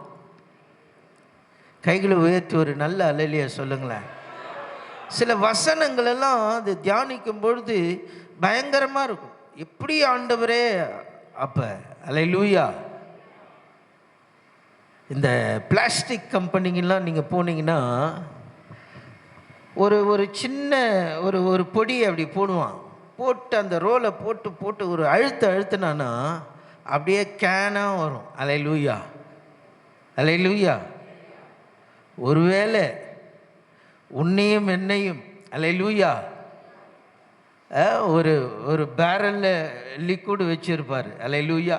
கைகளை உயர்த்தி ஒரு நல்ல அல்லேலூயா சொல்லுங்களேன். சில வசனங்கள் எல்லாம் அது தியானிக்கும் பொழுது பயங்கரமாக இருக்கும். எப்படி ஆண்டவரே அப்போ? அல்லேலூயா. இந்த பிளாஸ்டிக் கம்பெனிங்கெல்லாம் நீங்கள் போனீங்கன்னா ஒரு சின்ன ஒரு பொடி அப்படி போடுவான். போட்டு அந்த ரோலை போட்டு ஒரு அழுத்தினானா அப்படியே கேனாக வரும். அல்லேலூயா. அல்லேலூயா. ஒருவேளை உன்னையும் என்னையும், அல்லேலூயா, ஒரு பேரலில் லிக்விட் வச்சுருப்பார். அல்லேலூயா.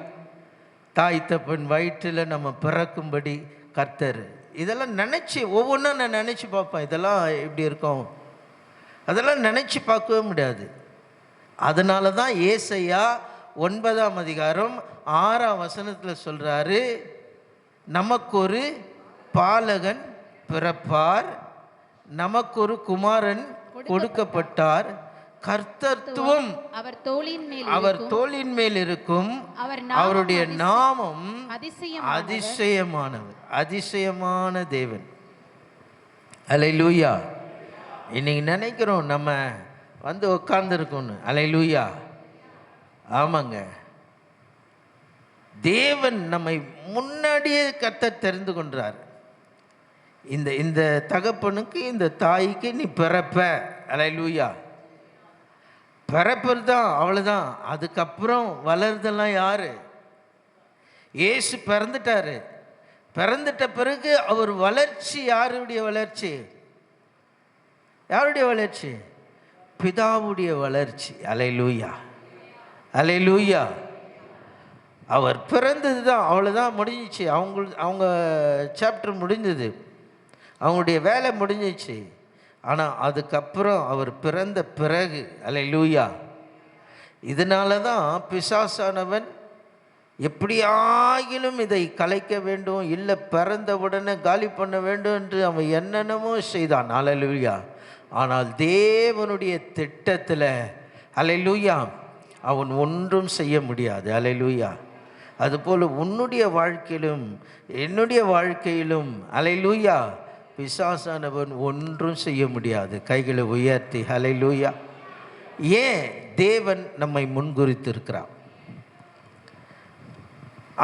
தாய் தப்பன் வயிற்றில் நம்ம பிறக்கும்படி கர்த்தர் இதெல்லாம் நினச்சி ஒவ்வொன்றா நான் நினச்சி பார்ப்பேன். இதெல்லாம் எப்படி இருக்கும், அதெல்லாம் நினச்சி பார்க்கவே முடியாது. அதனால தான் ஏசாயா 9ஆம் அதிகாரம் 6ஆம் வசனத்தில் சொல்கிறாரு, நமக்கு ஒரு பாலகன் பிறப்பார், நமக்கு ஒரு குமாரன் கொடுக்கப்பட்டார், கர்த்தத்துவம் அவர் தோளின் மேல் அவர் இருக்கும். தோளின் மேல் இருக்கும். அவர் நாமம் அவருடைய நாமம் அதிசயமானவர். அதிசயமான தேவன். அல்லேலூயா. இன்னைக்கு நினைக்கிறோம் நம்ம வந்து உட்கார்ந்துருக்கோன்னு. அல்லேலூயா. ஆமாங்க, தேவன் நம்மை முன்னாடியே கர்த்தர் தெரிந்து கொண்டார். இந்த இந்த தகப்பனுக்கு இந்த தாய்க்கு நீ பிறப்ப. அல்லேலூயா. பிறப்பது தான், அவ்வளோதான். அதுக்கப்புறம் வளருதெல்லாம் யாரு? இயேசு பிறந்துட்டாரு. பிறந்துட்ட பிறகு அவர் வளர்ச்சி யாருடைய வளர்ச்சி? யாருடைய வளர்ச்சி? பிதாவுடைய வளர்ச்சி. அல்லேலூயா. அல்லேலூயா. அவர் பிறந்தது தான், அவ்வளோதான், முடிஞ்சிச்சு. அவங்க சாப்டர் முடிஞ்சது, அவங்களுடைய வேலை முடிஞ்சிச்சு. ஆனால் அதுக்கப்புறம் அவர் பிறந்த பிறகு, அல்லேலூயா, இதனால தான் பிசாசானவன் எப்படியாகிலும் இதை கலைக்க வேண்டும், இல்லை பிறந்தவுடனே காலி பண்ண வேண்டும் என்று அவன் என்னென்னமோ செய்தான். அல்லேலூயா. ஆனால் தேவனுடைய திட்டத்தில், அல்லேலூயா, அவன் ஒன்றும் செய்ய முடியாது. அல்லேலூயா. அதுபோல் உன்னுடைய வாழ்க்கையிலும் என்னுடைய வாழ்க்கையிலும், அல்லேலூயா, பிசாசானவன் ஒன்றும் செய்ய முடியாது. கைகளை உயர்த்தி அல்லேலூயா. ஏன்? தேவன் நம்மை முன்குறித்திருக்கிறார்.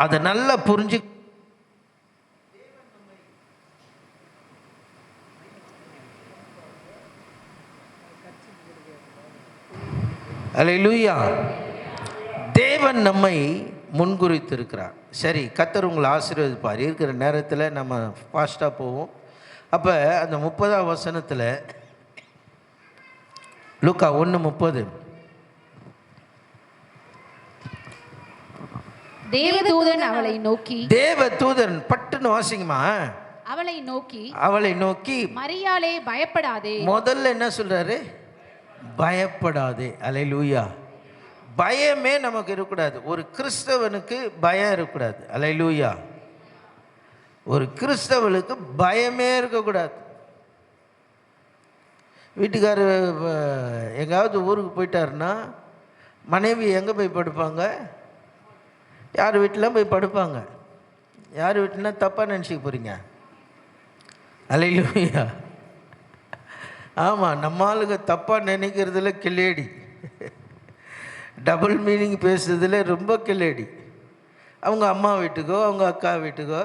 அதை நல்லா புரிஞ்சு அல்லேலூயா. தேவன் நம்மை முன்குறித்திருக்கிறார். சரி, கர்த்தர் உங்களை ஆசீர்வதிப்பார். இருக்கிற நேரத்தில் நம்ம ஃபாஸ்ட்டாக போவோம். அப்போ அந்த 30ஆம் வசனத்தில், லூக்கா 1:30, தேவதூதன் அவளை நோக்கி, தேவதூதன் பட்டுன்னு வாசிங்கம்மா, அவளை நோக்கி மரியாளே பயப்படாதே. முதல்ல என்ன சொல்றாரு? பயப்படாதே. அல்லேலூயா. பயமே நமக்கு இருக்கக்கூடாது. ஒரு கிறிஸ்தவனுக்கு பயம் இருக்கக்கூடாது. அல்லேலூயா. ஒரு கிறிஸ்தவனுக்கு பயமே இருக்கக்கூடாது. வீட்டுக்காரர் எங்காவது ஊருக்கு போயிட்டாருன்னா மனைவி எங்கே போய் படுப்பாங்க? யார் வீட்டில் போய் படுப்பாங்க? யார் வீட்டுனா தப்பாக நினச்சிக்க போகிறீங்க? அல்லேலூயா. ஆமாம், நம்ம ஆளுங்க தப்பாக நினைக்கிறதுல கில்லேடி, டபுள் மீனிங் பேசுறதுல ரொம்ப கில்லேடி. அவங்க அம்மா வீட்டுக்கோ, அவங்க அக்கா வீட்டுக்கோ,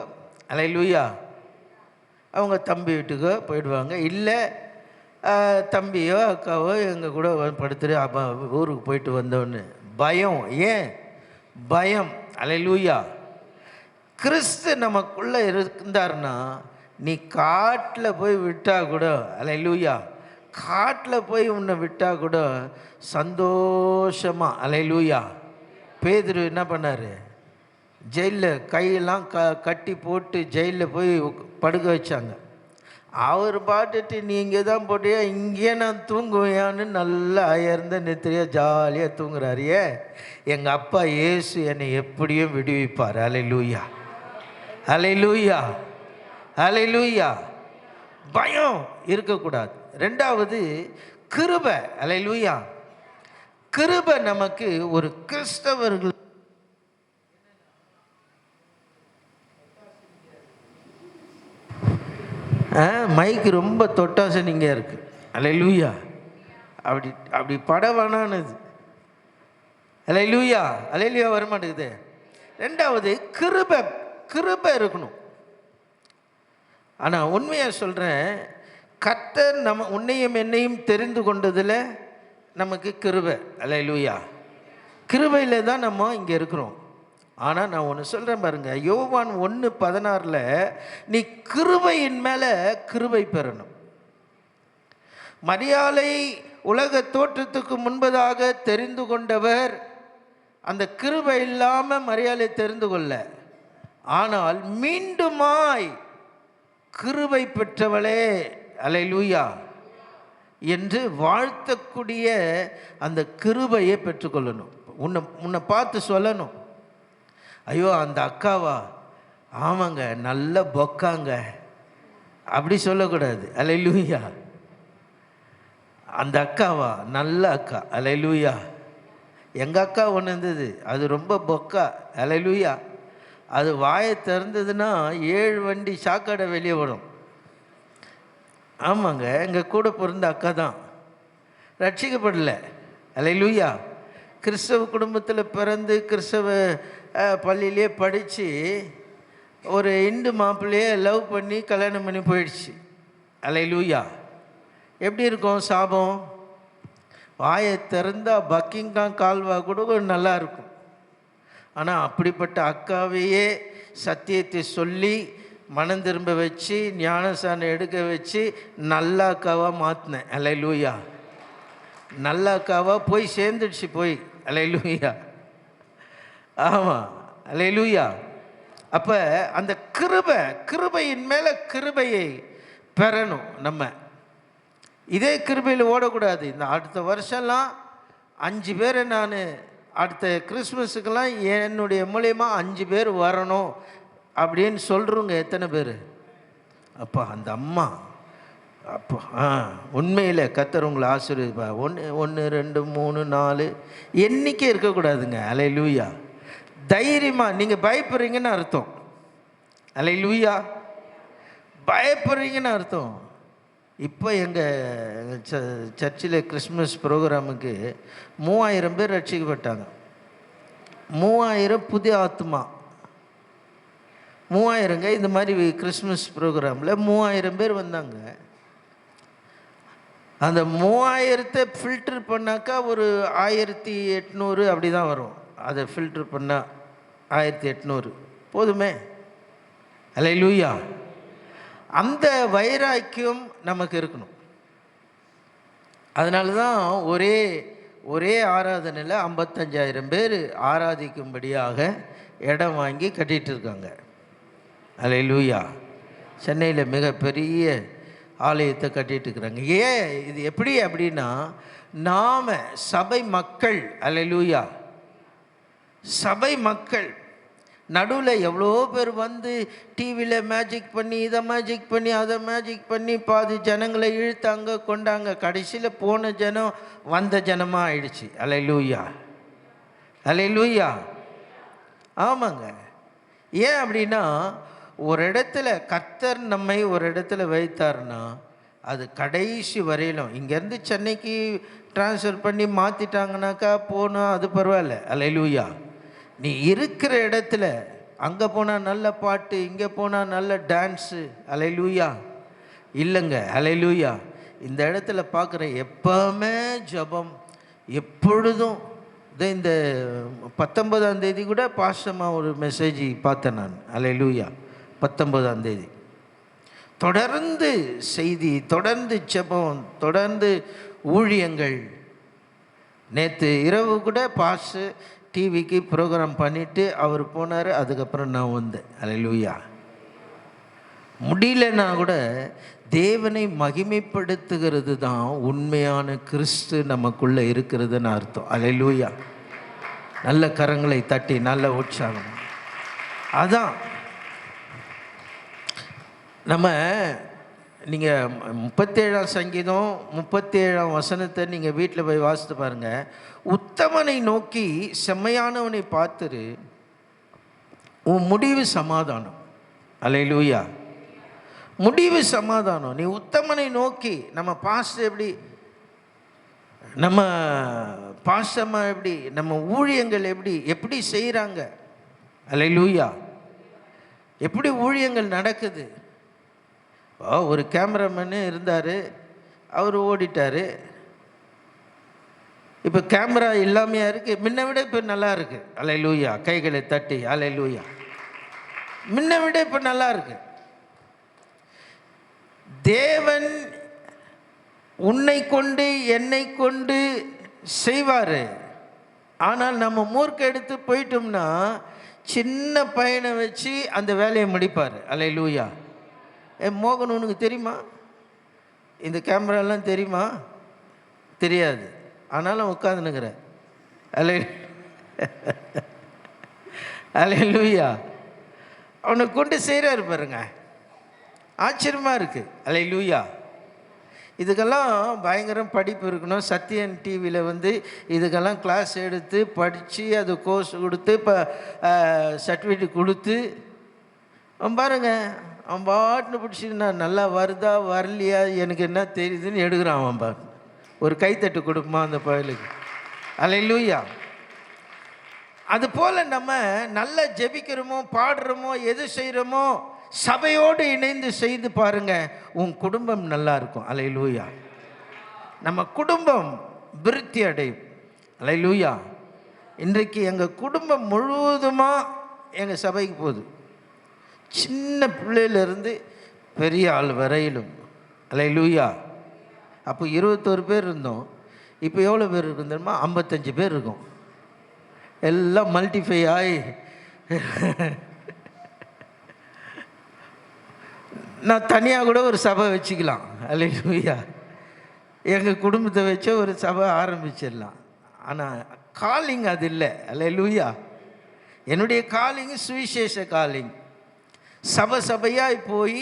அல்லேலூயா, அவங்க தம்பி வீட்டுக்கோ போயிடுவாங்க. இல்லை தம்பியோ அக்காவோ எங்கள் கூட படுத்துட்டு அப்பா ஊருக்கு போயிட்டு வந்தோன்னு பயம். ஏன் பயம்? அல்லேலூயா. கிறிஸ்து நமக்குள்ளே இருந்தார்னா நீ காட்டில் போய் விட்டால் கூட, அல்லேலூயா, காட்டில் போய் உன்னை விட்டால் கூட சந்தோஷமாக, அல்லேலூயா. பேதுரு என்ன பண்ணார்? ஜெயிலில் கையெல்லாம் கட்டி போட்டு ஜெயிலில் போய் படுக்க வச்சாங்க. அவர் பாட்டுட்டு நீ இங்கே தான் போட்டியா, இங்கே நான் தூங்குவேயான்னு நல்லா அயர்ந்த நெத்திரியாக ஜாலியாக தூங்குறாரு. எங்கள் அப்பா இயேசு என்னை எப்படியும் விடுவிப்பார். அல்லேலூயா. அல்லேலூயா. அல்லேலூயா. பயம் இருக்கக்கூடாது. ரெண்டாவது கிருபை. அல்லேலூயா. கிருபை நமக்கு ஒரு கிறிஸ்தவர்கள் மைக்கு ரொம்ப தொட்டாசனிங்க இருக்கு. அல்லேலூயா. அப்படி அப்படி படவானானது. அல்லேலூயா. அல்லேலூயா வரமாட்டேங்குது. ரெண்டாவது கிருபை. கிருபை இருக்கணும். ஆனால் உண்மையாக சொல்கிறேன், கர்த்தர் நம்ம உன்னையும் என்னையும் தெரிந்து கொண்டதில் நமக்கு கிருபை. அல்லேலூயா. கிருபையில் தான் நம்ம இங்கே இருக்கிறோம். ஆனால் நான் ஒன்று சொல்கிறேன் பாருங்க, யோவான் 1:16 நீ கிருபையின் மேலே கிருபை பெறணும். மரியாளை உலக தோற்றத்துக்கு முன்பதாக தெரிந்து கொண்டவர் அந்த கிருபை இல்லாமல் மரியாளை தெரிந்து கொள்ள, ஆனால் மீண்டுமாய் கிருபை பெற்றவளே, அல்லேலூயா, என்று வாழ்த்தக்கூடிய அந்த கிருபையை பெற்றுக்கொள்ளணும். உன்னை பார்த்து சொல்லணும், ஐயோ அந்த அக்காவா, ஆமாங்க நல்ல பொக்காங்க, அப்படி சொல்லக்கூடாது. அல்லேலூயா. அந்த அக்காவா? நல்ல அக்கா. அல்லேலூயா. எங்கள் அக்கா ஒன்று இருந்தது, அது ரொம்ப பொக்கா. அல்லேலூயா. அது வாயை திறந்ததுன்னா 7 வண்டி சாக்கடை வெளியே வரும். ஆமாங்க, எங்கள் கூட பிறந்த அக்கா தான், ரட்சிக்கப்படலை. அல்லேலூயா. கிறிஸ்தவ குடும்பத்தில் பிறந்து கிறிஸ்தவ பள்ளியிலே படித்து ஒரு இந்து மாப்பிள்ளையே லவ் பண்ணி கல்யாணம் பண்ணி போயிடுச்சு. அல்லேலூயா. எப்படி இருக்கும் சாபம்? வாயை திறந்தால் பக்கிங்காம் கால்வா கூட நல்லா இருக்கும். ஆனால் அப்படிப்பட்ட அக்காவையே சத்தியத்தை சொல்லி மனம் திரும்ப வச்சு ஞானசானம் எடுக்க வச்சு நல்ல அக்காவாக மாற்றினேன். அல்லேலூயா. நல்ல அக்காவாக போய் சேர்ந்துடுச்சு போய். அல்லேலூயா. ஆமாம். அல்லேலூயா. அப்போ அந்த கிருபையின் மேலே கிருபையை பெறணும். நம்ம இதே கிருபையில் ஓடக்கூடாது. இந்த அடுத்த வருஷம்லாம் 5 பேரை நான் அடுத்த கிறிஸ்மஸுக்கெல்லாம் என்னுடைய மூலயமா 5 பேர் வரணும் அப்படின்னு சொல்கிறவங்க எத்தனை பேர்? அப்பா அந்த அம்மா அப்போ உண்மையில் கர்த்தர் உங்களை ஆசீர்வதிப்பா. 1 2 3 4 எண்ணிக்கை இருக்கக்கூடாதுங்க. அல்லேலூயா. தைரியமாக நீங்கள் பயப்படுறீங்கன்னு அர்த்தம். அல்லேலூயா. பயப்படுறீங்கன்னு அர்த்தம். இப்போ எங்கள் சர்ச்சில் கிறிஸ்மஸ் ப்ரோக்ராமுக்கு 3000 பேர் ரட்சிக்கப்பட்டாங்க. 3000 புதிய ஆத்மா. 3000ங்க. இந்த மாதிரி கிறிஸ்மஸ் ப்ரோக்ராமில் 3000 பேர் வந்தாங்க. அந்த 3000த்தை ஃபில்டர் பண்ணாக்கா ஒரு 1800 அப்படி தான் வரும். அதை ஃபில்டர் பண்ணால் 1800 போதுமே. அல்லேலூயா. அந்த வைராக்கியம் நமக்கு இருக்கணும். அதனால தான் ஒரே ஆராதனையில் 55,000 பேர் ஆராதிக்கும்படியாக இடம் வாங்கி கட்டிகிட்டு இருக்காங்க. அல்லேலூயா. சென்னையில் மிகப்பெரிய ஆலயத்தை கட்டிகிட்டு இருக்கிறாங்க. ஏன் இது எப்படி அப்படின்னா, நாம் சபை மக்கள். அல்லேலூயா. சபை மக்கள். நடுவில் எவ்வளோ பேர் வந்து டிவியில் மேஜிக் பண்ணி இதை மேஜிக் பண்ணி அதை மேஜிக் பண்ணி பாதி ஜனங்களை இழுத்தாங்க கொண்டாங்க. கடைசியில் போன ஜனம் வந்த ஜனமாக ஆயிடுச்சு. அல்லேலூயா. அல்லேலூயா. ஆமாங்க. ஏன் அப்படின்னா, ஒரு இடத்துல கர்த்தர் நம்மை ஒரு இடத்துல வைத்தார்னா அது கடைசி வரையிலும். இங்கேருந்து சென்னைக்கு ட்ரான்ஸ்ஃபர் பண்ணி மாற்றிட்டாங்கனாக்கா போனால் அது பரவாயில்ல. அல்லேலூயா. நீ இருக்கிற இடத்துல அங்கே போனால் நல்ல பாட்டு, இங்கே போனால் நல்ல டான்ஸு. அல்லேலூயா. இல்லைங்க. அல்லேலூயா. இந்த இடத்துல பார்க்குற எப்போவுமே ஜபம் எப்பொழுதும். இந்த 19ஆம் தேதி கூட பாஸ்டமாக ஒரு மெசேஜ் பார்த்தேன் நான். அல்லேலூயா. 19ஆம் தேதி தொடர்ந்து செய்தி, தொடர்ந்து ஜபம், தொடர்ந்து ஊழியங்கள். நேற்று இரவு கூட பாஸ்டர் டிவிக்கு ப்ரோக்ராம் பண்ணிவிட்டு அவர் போனார். அதுக்கப்புறம் நான் வந்தேன். அல்லேலூயா. முடியலன்னா கூட தேவனை மகிமைப்படுத்துகிறது தான் உண்மையான கிறிஸ்து நமக்குள்ளே இருக்கிறதுன்னு அர்த்தம். அல்லேலூயா. நல்ல கரங்களை தட்டி நல்ல உற்சாகம். அதான் நம்ம நீங்கள் 37ஆம் சங்கீதம் 37ஆம் வசனத்தை நீங்கள் வீட்டில் போய் வாசித்து பாருங்கள். உத்தமனை நோக்கி செம்மையானவனை பார்த்துரு, உன் முடிவு சமாதானம். அல்லேலூயா. முடிவு சமாதானம். நீ உத்தமனை நோக்கி. நம்ம பாஸ்டர் எப்படி, நம்ம பாஸ்டம்மா எப்படி, நம்ம ஊழியங்கள் எப்படி செய்கிறாங்க. அல்லேலூயா. எப்படி ஊழியங்கள் நடக்குது. ஒரு கேமராமேனு இருந்தார், அவர் ஓடிட்டார். இப்போ கேமரா இல்லாமையா இருக்குது. முன்ன விட இப்போ நல்லா இருக்குது. அல்லேலூயா. கைகளை தட்டி அல்லேலூயா. முன்ன விட இப்போ நல்லா இருக்கு. தேவன் உன்னை கொண்டு என்னை கொண்டு செய்வார். ஆனால் நம்ம மூர்க்க எடுத்து போயிட்டோம்னா சின்ன பையனை வச்சு அந்த வேலையை முடிப்பார். அல்லேலூயா. மோகன் உனக்கு தெரியுமா? இந்த கேமராலாம் தெரியுமா? தெரியாது. ஆனாலும் உட்காந்துனுங்கிற. அல்லேலூயா. அவனை கொண்டு செய்கிறாரு பாருங்க. ஆச்சரியமாக இருக்குது. அல்லேலூயா. இதுக்கெல்லாம் பயங்கரம் படிப்பு இருக்கணும். சத்யன் டிவியில் வந்து இதுக்கெல்லாம் கிளாஸ் எடுத்து படித்து அது கோர்ஸ் கொடுத்து இப்போ சர்டிஃபிகேட் கொடுத்து பாருங்க, அவன் பாட்டுன்னு பிடிச்சிட்டு நான் நல்லா வருதா வரலையா எனக்கு என்ன தெரியுதுன்னு எடுக்கிறான் அவன் பாட்டு. ஒரு கைத்தட்டு கொடுக்குமா அந்த பயலுக்கு? அல்லேலூயா. அதுபோல் நம்ம நல்லா ஜெபிக்கிறோமோ பாடுறோமோ எது செய்கிறோமோ சபையோடு இணைந்து செய்து பாருங்க, உன் குடும்பம் நல்லா இருக்கும். அல்லேலூயா. நம்ம குடும்பம் விருத்தி அடையும். அல்லேலூயா. இன்றைக்கு எங்கள் குடும்பம் முழுவதுமாக எங்கள் சபைக்கு போகுது, சின்ன பிள்ளையிலேருந்து பெரிய ஆள் வரையிலும். அல்லேலூயா. அப்போ 21 பேர் இருந்தோம், இப்போ எவ்வளோ பேர் இருக்குதுமா? 55 பேர் இருக்கும். எல்லாம் மல்டிஃபை ஆகி நான் தனியாக கூட ஒரு சபை வச்சுக்கலாம். அல்லேலூயா. எங்கள் குடும்பத்தை வச்ச ஒரு சபை ஆரம்பிச்சிடலாம். ஆனால் காலிங் அது இல்லை. அல்லேலூயா. என்னுடைய காலிங் சுவிசேஷ காலிங். சபையாக போய்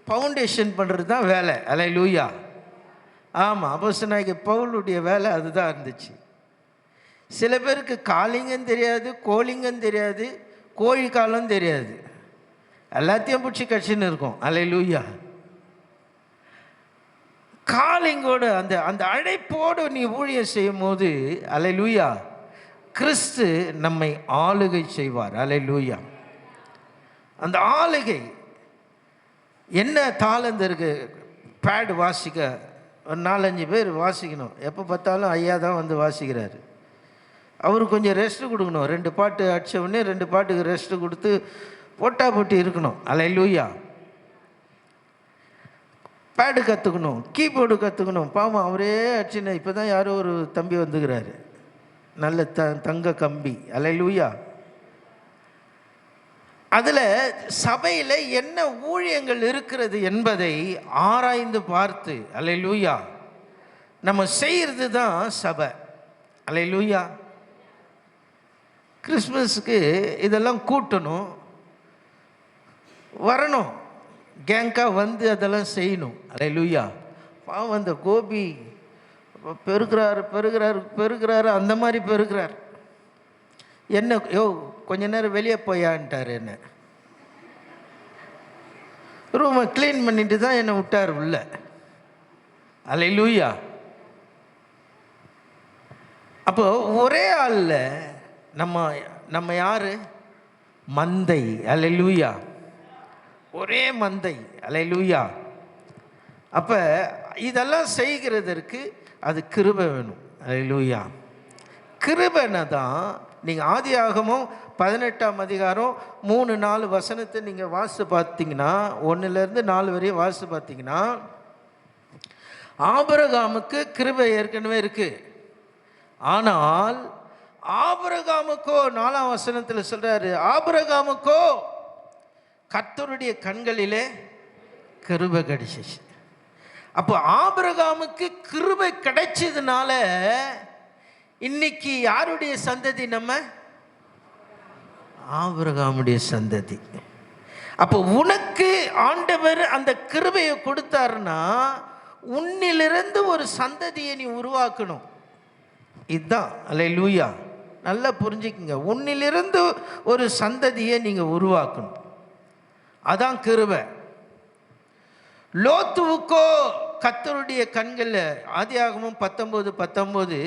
ஃபவுண்டேஷன் பண்ணுறது தான் வேலை. அல்லேலூயா. ஆமாம், அப்போஸ்தலனாகிய பவுலுடைய வேலை அதுதான் இருந்துச்சு. சில பேருக்கு காலிங்கும் தெரியாது, கோலிங்கும் தெரியாது, கோழி காலம் தெரியாது, எல்லாத்தையும் பிடிச்சி கட்சின்னு இருக்கும். அல்லேலூயா. காலிங்கோடு அந்த அந்த அழைப்போடு நீ ஊழியம் செய்யும் போது, அல்லேலூயா, கிறிஸ்து நம்மை ஆளுகை செய்வார். அல்லேலூயா. அந்த ஆளுகை என்ன தாளந்து இருக்கு? பேட் வாசிக்க ஒரு 4-5 பேர் வாசிக்கணும். எப்போ பார்த்தாலும் ஐயா தான் வந்து வாசிக்கிறாரு. அவருக்கு கொஞ்சம் ரெஸ்ட்டு கொடுக்கணும். 2 பாட்டு அடித்த உடனே 2 பாட்டுக்கு ரெஸ்ட்டு கொடுத்து போட்டா போட்டி இருக்கணும். அல்லேலூயா. பேடு கற்றுக்கணும், கீபோர்டு கற்றுக்கணும். பாவம் அவரே அடிச்சுன்னு இப்போ தான் யாரோ ஒரு தம்பி வந்துக்கிறாரு, நல்ல தங்க கம்பி. அல்லேலூயா. அதில் சபையில் என்ன ஊழியங்கள் இருக்கிறது என்பதை ஆராய்ந்து பார்த்து, அல்லேலூயா, நம்ம செய்கிறது தான் சபை. அல்லேலூயா. கிறிஸ்மஸுக்கு இதெல்லாம் கூட்டணும், வரணும், கேங்காக வந்து அதெல்லாம் செய்யணும். அல்லேலூயா. பாவம் அந்த கோபி பெருகிறாரு அந்த மாதிரி பெருகிறார். என்ன யோ கொஞ்ச நேரம் வெளியே போயான்ட்டார். என்ன ரூமை க்ளீன் பண்ணிட்டு தான் என்னை விட்டார் உள்ள. அல்லேலூயா. அப்போ ஒரே ஆளில் நம்ம யாரு? மந்தை. அல்லேலூயா. ஒரே மந்தை. அல்லேலூயா. அப்போ இதெல்லாம் செய்கிறதற்கு அது கிருபை வேணும். அல்லேலூயா. கிருபைன்னா தான் நீங்கள் ஆதியாகமம் 18ஆம் அதிகாரம் 3-4 வசனத்தை நீங்கள் வாசித்து பார்த்தீங்கன்னா, 1லேருந்து 4 வரையும் வாசித்து பார்த்தீங்கன்னா, ஆபிரகாமுக்கு கிருபை ஏற்கனவே இருக்குது. ஆனால் ஆபிரகாமுக்கோ 4ஆம் வசனத்தில் சொல்கிறாரு, ஆபிரகாமுக்கோ கர்த்தருடைய கண்களிலே கிருபை கிடைச்சிச்சு. அப்போ ஆபிரகாமுக்கு கிருபை கிடைச்சதுனால இன்னைக்கு யாருடைய சந்ததி? நம்ம ஆபிரகாமுடைய சந்ததி. அப்போ உனக்கு ஆண்டவர் அந்த கிருபையை கொடுத்தாருன்னா உன்னிலிருந்து ஒரு சந்ததியை நீ உருவாக்கணும். இதுதான். அல்லேலூயா. நல்லா புரிஞ்சுக்குங்க. உன்னிலிருந்து ஒரு சந்ததியை நீங்கள் உருவாக்கணும். அதான் கிருபை. லோத்துவுக்கோ கர்த்தருடைய கண்களில், ஆதியாகமம் 19:19,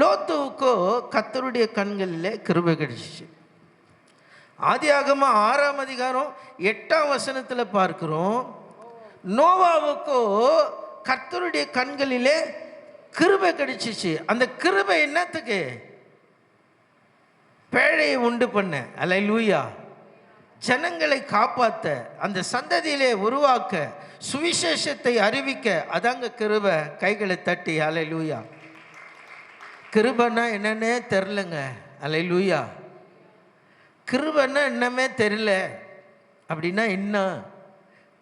லோத்துவுக்கோ கர்த்தருடைய கண்களில் கிருபை கிடைச்சிச்சு. ஆதியாகமம் 6ஆம் அதிகாரம் 8ஆம் வசனத்தில் பார்க்கிறோம், நோவாவுக்கோ கர்த்தருடைய கண்களிலே கிருபை கிடைச்சிச்சு. அந்த கிருபை என்னத்துக்கு? பேழையை உண்டு பண்ண. அல்லேலூயா. ஜனங்களை காப்பாற்ற, அந்த சந்ததியிலே உருவாக்க, சுவிசேஷத்தை அறிவிக்க. அதாங்க கிருபை. கைகளை தட்டி அல்லேலூயா. கிருபைன்னா என்னன்னே தெரிலங்க. அல்லேலூயா. கிருபைன்னா என்னமே தெரியல அப்படின்னா என்ன?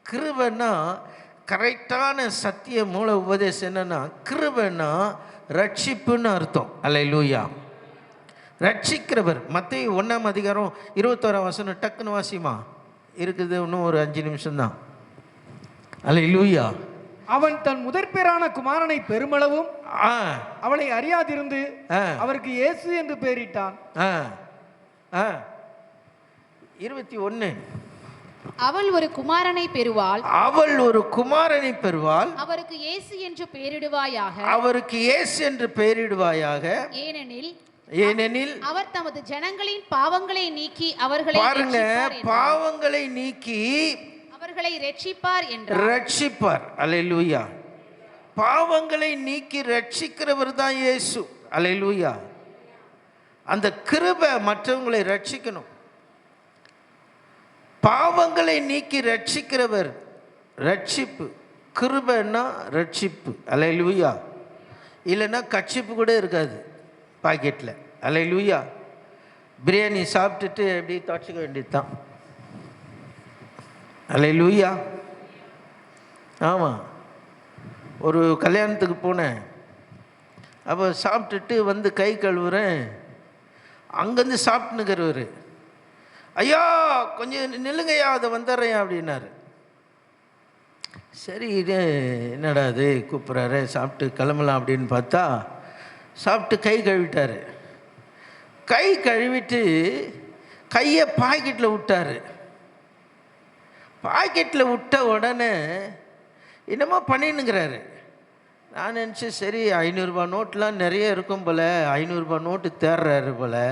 கிருபைன்னா கரெக்டான சத்திய மூல உபதேசம். என்னன்னா கிருபைன்னா ரட்சிப்புன்னு அர்த்தம். அல்லேலூயா. ரட்சிக்கிறவர். மத்தேயு 1ஆம் அதிகாரம் 21ஆம் வசனம் டக்குன்னு வாசிமா இருக்குது. இன்னும் ஒரு 5 நிமிஷம் தான். அல்லேலூயா. அவன் தன் முதற்பேரான குமாரனை பெருமளவும் ஆ அவளை அறியாதிருந்து ஆ. அவருக்கு இயேசு என்று பெயரிட்டான். ஆ ஆ 21. அவள் ஒரு குமாரனை பெறுவாள். அவள் ஒரு குமாரனை பெறுவாள். அவருக்கு இயேசு என்று பெயரிடுவாயாக. அவருக்கு இயேசு என்று பெயரிடுவாயாக. ஏனெனில் அவர் தமது ஜனங்களின் பாவங்களை நீக்கி அவர்களை பாருங்க, இரட்சிப்பார் என்றார். பாவங்களை நீக்கி அவர்களை இரட்சிப்பார் என்றார். ரட்சிப்பார். அல்லேலூயா. பாவங்களை நீக்கி ரட்சிக்கிறவர் தான் இயேசு. அல்லேலூயா. அந்த கிருபை மற்றவங்களை ரட்சிக்கணும். பாவங்களை நீக்கி ரட்சிக்கிறவர். ரட்சிப்பு, கிருபைன்னா ரட்சிப்பு. அல்லேலூயா. இல்லைன்னா கட்சிப்பு கூட இருக்காது பாக்கெட்டில். அல்லேலூயா. பிரியாணி சாப்பிட்டுட்டு எப்படி தொடச்சிக்க வேண்டியது தான். அல்லேலூயா. ஆமாம், ஒரு கல்யாணத்துக்கு போனேன். அப்போ சாப்பிட்டுட்டு வந்து கை கழுவுறேன். அங்கேருந்து சாப்பிட்டுனுக்கிறவர், ஐயா கொஞ்சம் நில்லுங்கய்யா, அதை வந்துடுறேன் அப்படின்னாரு. சரி, இது என்னடா அது கூப்பிட்றாரு, சாப்பிட்டு கிளம்பலாம் அப்படின்னு பார்த்தா சாப்பிட்டு கை கழுவிட்டார். கை கழுவிட்டு கையை பாக்கெட்டில் விட்டார். பாக்கெட்டில் விட்ட உடனே என்னமோ பண்ணின்னுங்கிறாரு. நான் நினச்சேன், சரி 500 ரூபா நோட்லாம் நிறைய இருக்கும் போல், 500 ரூபா நோட்டு தேடுறாரு போல்,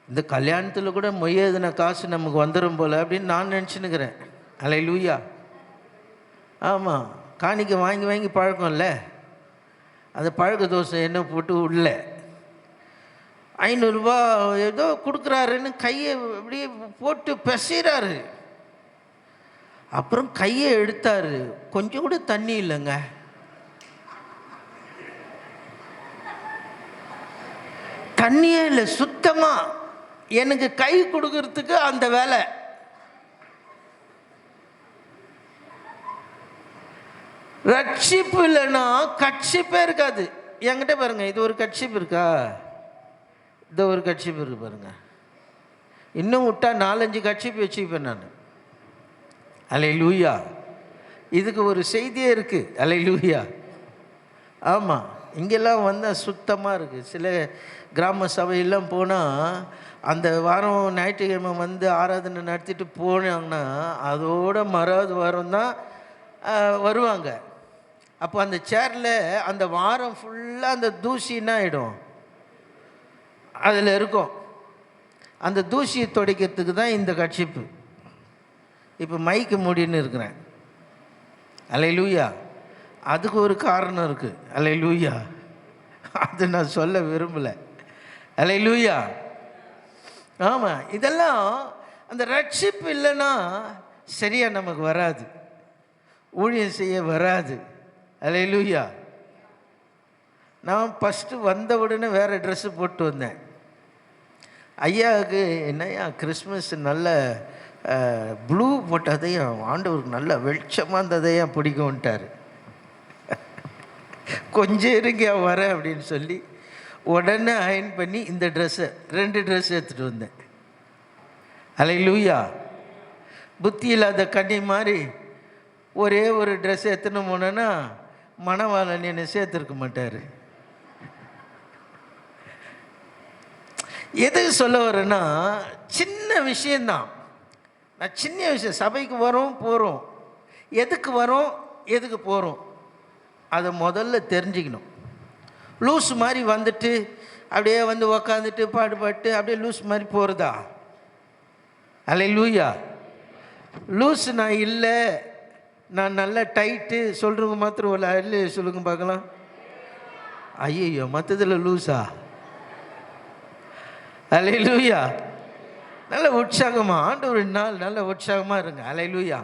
இந்த கல்யாணத்தில் கூட மொய்யதுன காசு நமக்கு வந்துடும் போல் அப்படின்னு நான் நினச்சின்னுக்கிறேன். அல்லேலூயா. ஆமாம், காணிக்கை வாங்கி வாங்கி பழக்கம் இல்லை, அந்த பழக்க தோசை என்ன போட்டு உள்ள 500 ரூபா ஏதோ கொடுக்குறாருன்னு கையை அப்படியே போட்டு பெசைறாரு. அப்புறம் கையை எடுத்தார், கொஞ்சம் கூட தண்ணி இல்லைங்க. தண்ணியே இல்லை சுத்தமாக. எனக்கு கை கொடுக்கறதுக்கு அந்த வேலை. ரட்சிப்பு இல்லைன்னா கட்சிப்பே இருக்காது. என்கிட்ட பாருங்க, இது ஒரு கட்சிப்பு இருக்கா, இது ஒரு கட்சிப்பு இருக்கு பாருங்க. இன்னும் விட்டா 4-5 கட்சிப்பு வச்சுப்பேன் நான். அல்லேலூயா. இதுக்கு ஒரு செய்தியே இருக்குது. அல்லேலூயா. ஆமாம், இங்கெல்லாம் வந்தால் சுத்தமாக இருக்குது. சில கிராம சபையெல்லாம் போனால் அந்த வாரம் ஞாயிற்றுக்கிழமை வந்து ஆராதனை நடத்திட்டு போனாங்கன்னா அதோட மறாவது வாரம் தான் வருவாங்க. அப்போ அந்த சேரில் அந்த வாரம் ஃபுல்லாக அந்த தூசி என்ன ஆகிடும், அதில் இருக்கும். அந்த தூசியை துடைக்கிறதுக்கு தான் இந்த கட்சிப்பு. இப்போ மைக்கு மூடின்னு இருக்கிறேன். அல்லேலூயா. அதுக்கு ஒரு காரணம் இருக்குது. அல்லேலூயா. அது நான் சொல்ல விரும்பலை. அல்லேலூயா. ஆமாம், இதெல்லாம் அந்த ரட்சிப்பு இல்லைன்னா சரியாக நமக்கு வராது, ஊழியம் செய்ய வராது. அல்லேலூயா. நான் ஃபஸ்ட்டு வந்த உடனே வேறு ட்ரெஸ்ஸு போட்டு வந்தேன். ஐயாவுக்கு என்னையா கிறிஸ்மஸ் நல்ல ப்ளூ போட்டதையும் ஆண்டவருக்கு நல்ல வெளிச்சமாக இருந்ததையும் பிடிக்கும்ட்டார். கொஞ்சம் இருங்க வரேன் அப்படின்னு சொல்லி உடனே அயன் பண்ணி இந்த ட்ரெஸ்ஸை 2 ட்ரெஸ் எடுத்துகிட்டு வந்தேன். அல்லேலூயா. புத்தி இல்லாத கண்ணி மாதிரி ஒரே ஒரு ட்ரெஸ் எடுத்துன்னு போனேன்னா மணவாளன் என்னை சேர்த்துருக்க மாட்டார். எதுக்கு சொல்ல வரேன்னா, சின்ன விஷயந்தான். நான் சின்ன விஷயம், சபைக்கு வரோம் போகிறோம், எதுக்கு வரோம் எதுக்கு போகிறோம் அதை முதல்ல தெரிஞ்சுக்கணும். லூஸ் மாதிரி வந்துட்டு அப்படியே வந்து உக்காந்துட்டு பாட்டு அப்படியே லூஸ் மாதிரி போகிறதா? அல்லேலூயா. லூஸ் நான் இல்லை, நான் நல்லா டைட்டு சொல்கிறவங்க மாத்திரம் இல்லை. இல்லை சொல்லுங்க பார்க்கலாம். ஐயோ, மற்றதில் லூஸா? அல்லேலூயா. நல்ல உற்சாகமாக ஆண்டவர் நாள் நல்ல உற்சாகமாக இருங்க. அல்லேலூயா.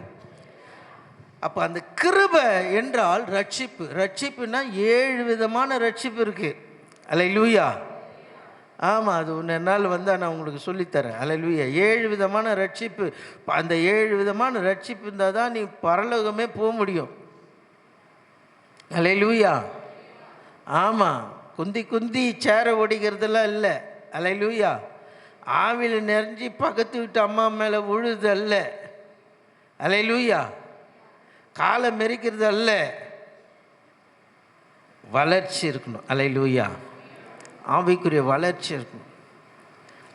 அப்போ அந்த கிருபை என்றால் ரட்சிப்பு. ரட்சிப்புனா 7 விதமான ரட்சிப்பு இருக்குது. அல்லேலூயா. ஆமாம், அது ஒன்று நாள் வந்தால் நான் உங்களுக்கு சொல்லித்தரேன். அல்லேலூயா. 7 விதமான ரட்சிப்பு. அந்த 7 விதமான ரட்சிப்பு இருந்தால் தான் நீ பரலோகமே போக முடியும். அல்லேலூயா. ஆமாம், குந்தி குந்தி சேரை ஓடிக்கிறதெல்லாம் இல்லை. அல்லேலூயா. ஆவியில் நிறைஞ்சி பக்கத்து விட்டு அம்மா மேலே விழுதல்ல. அல்லேலூயா. காலை மெரிக்கிறது அல்ல, வளர்ச்சி இருக்கணும். அல்லேலூயா. ஆவிக்குரிய வளர்ச்சி இருக்கணும்.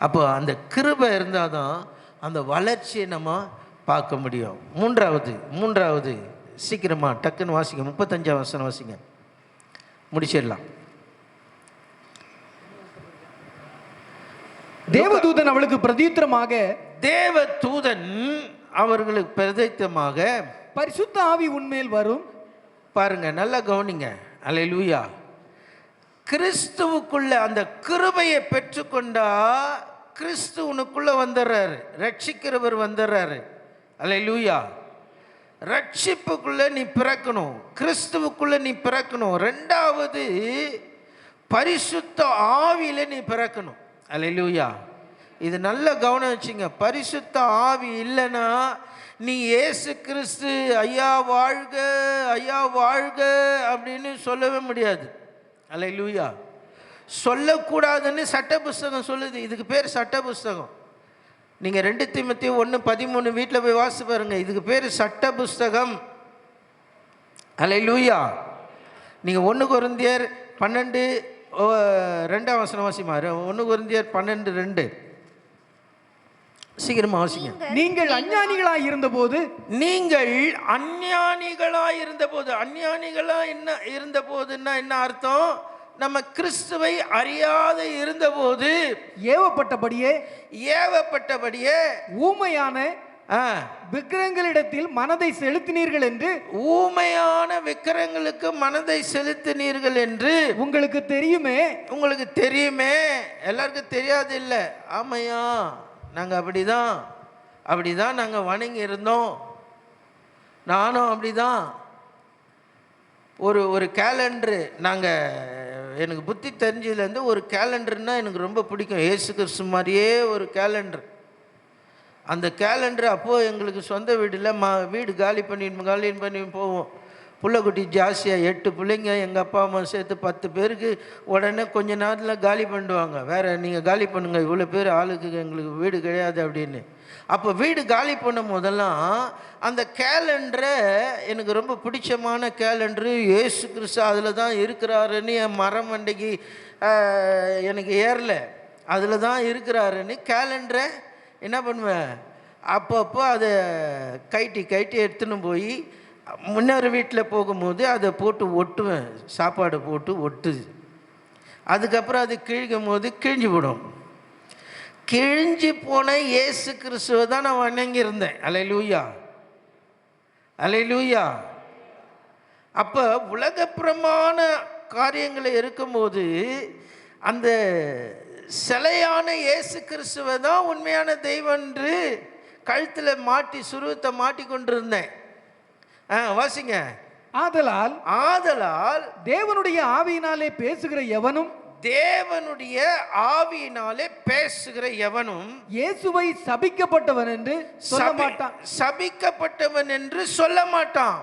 அப்போ அந்த கிருபை இருந்தால் தான் அந்த வளர்ச்சியை நம்ம பார்க்க முடியும். மூன்றாவது சீக்கிரமாக டக்குன்னு வாசிங்க, 35ஆம் வசனம் வாசிங்க, முடிச்சிடலாம். தேவதூதன் அவளுக்கு பிரதியுத்தரமாக, தேவதூதன் அவர்களுக்கு பிரதித்தமாக, பரிசுத்த ஆவி உன்மேல் வரும். பாருங்க, நல்லா கவனிங்க. அல்லேலூயா. கிறிஸ்துவுக்குள்ள அந்த கிருபையை பெற்றுக்கொண்டா கிறிஸ்து உனக்குள்ள வந்துடுறாரு, ரட்சிக்கிறவர் வந்துடுறாரு. அல்லேலூயா. ரட்சிப்புக்குள்ள நீ பிறக்கணும், கிறிஸ்துவுக்குள்ள நீ பிறக்கணும். ரெண்டாவது பரிசுத்த ஆவியில நீ பிறக்கணும். அல்லேலூயா. இது நல்ல கவனம் வச்சுங்க. பரிசுத்த ஆவி இல்லைன்னா நீ இயேசு கிறிஸ்து ஐயா வாழ்க ஐயா வாழ்க அப்படின்னு சொல்லவே முடியாது. அல்லேலூயா. சொல்லக்கூடாதுன்னு சட்ட புஸ்தகம் சொல்லுது. இதுக்கு பேர் சட்ட புஸ்தகம். நீங்கள் 2 தீமோத்தேயு 1:13 வீட்டில் போய் வாசி பாருங்க. இதுக்கு பேர் சட்ட புஸ்தகம். அல்லேலூயா. நீங்கள் 1 கொரிந்தியர் 12:2 வசனம் வாசிமாரு. 1 கொரிந்தியர் 12:2 சீக்கிரமா வாசிங்க. நீங்கள் அஞ்ஞானிகளாய் இருந்தபோது, அஞ்ஞானிகளா என்ன இருந்தபோதுன்னா என்ன அர்த்தம்? நம்ம கிறிஸ்துவை அறியாத இருந்தபோது ஏவப்பட்டபடியே ஊமையான விக்கிரகங்களிடத்தில் மனதை செலுத்தினீர்கள் என்று, ஊமையான விக்கிரகங்களுக்கு மனதை செலுத்தினீர்கள் என்று உங்களுக்கு தெரியுமே. எல்லாருக்கும் தெரியாது இல்லை? ஆமையா, நாங்கள் அப்படிதான் நாங்கள் வணங்கி இருந்தோம். நானும் அப்படிதான். ஒரு கேலண்டரு, எனக்கு புத்தி தெரிஞ்சதுலேருந்து ஒரு கேலண்டர்னா எனக்கு ரொம்ப பிடிக்கும். இயேசு கிறிஸ்து மாதிரியே ஒரு கேலண்டர். அந்த கேலண்டர் அப்போது எங்களுக்கு சொந்த வீடில் வீடு காலி பண்ணி போவோம். புள்ளைக்குட்டி ஜாஸ்தியாக 8 பிள்ளைங்க, எங்கள் அப்பா அம்மா சேர்த்து 10 பேருக்கு. உடனே கொஞ்ச நேரத்தில் காலி பண்ணிடுவாங்க. வேறு நீங்கள் காலி பண்ணுங்கள், இவ்வளோ பேர் ஆளுக்கு எங்களுக்கு வீடு கிடையாது அப்படின்னு. அப்போ வீடு காலி பண்ணும் போதெல்லாம் அந்த கேலண்டரை, எனக்கு ரொம்ப பிடிச்சமான கேலண்டரு, இயேசு கிறிஸ்து அதில் தான் இருக்கிறாருன்னு என் மரம் வண்டிக்கு எனக்கு ஏறல, அதில் தான் இருக்கிறாருன்னு கேலண்டரை என்ன பண்ணுவேன், அப்பப்போ அதை கைட்டி எடுத்துன்னு போய் முன்னொரு வீட்டில் போகும்போது அதை போட்டு ஒட்டுவேன். சாப்பாடு போட்டு ஒட்டுது. அதுக்கப்புறம் அது கிழிக்கும் போது கிழிஞ்சு போடும். கிழிஞ்சு போன இயேசு கிறிஸ்துவை தான் நான் வணங்கியிருந்தேன். அல்லேலூயா. அப்போ உலகப்பிரமான காரியங்களை இருக்கும்போது அந்த சிலையான இயேசு கிறிஸ்துவை தான் உண்மையான தெய்வம் என்று கழுத்தில் மாட்டி சுருவத்தை மாட்டி கொண்டிருந்தேன். வாசிங்க. ஆதலால் தேவனுடைய ஆவியினாலே பேசுகிற எவனும் இயேசுவை சபிக்கப்பட்டவன் என்று சொல்ல மாட்டான்.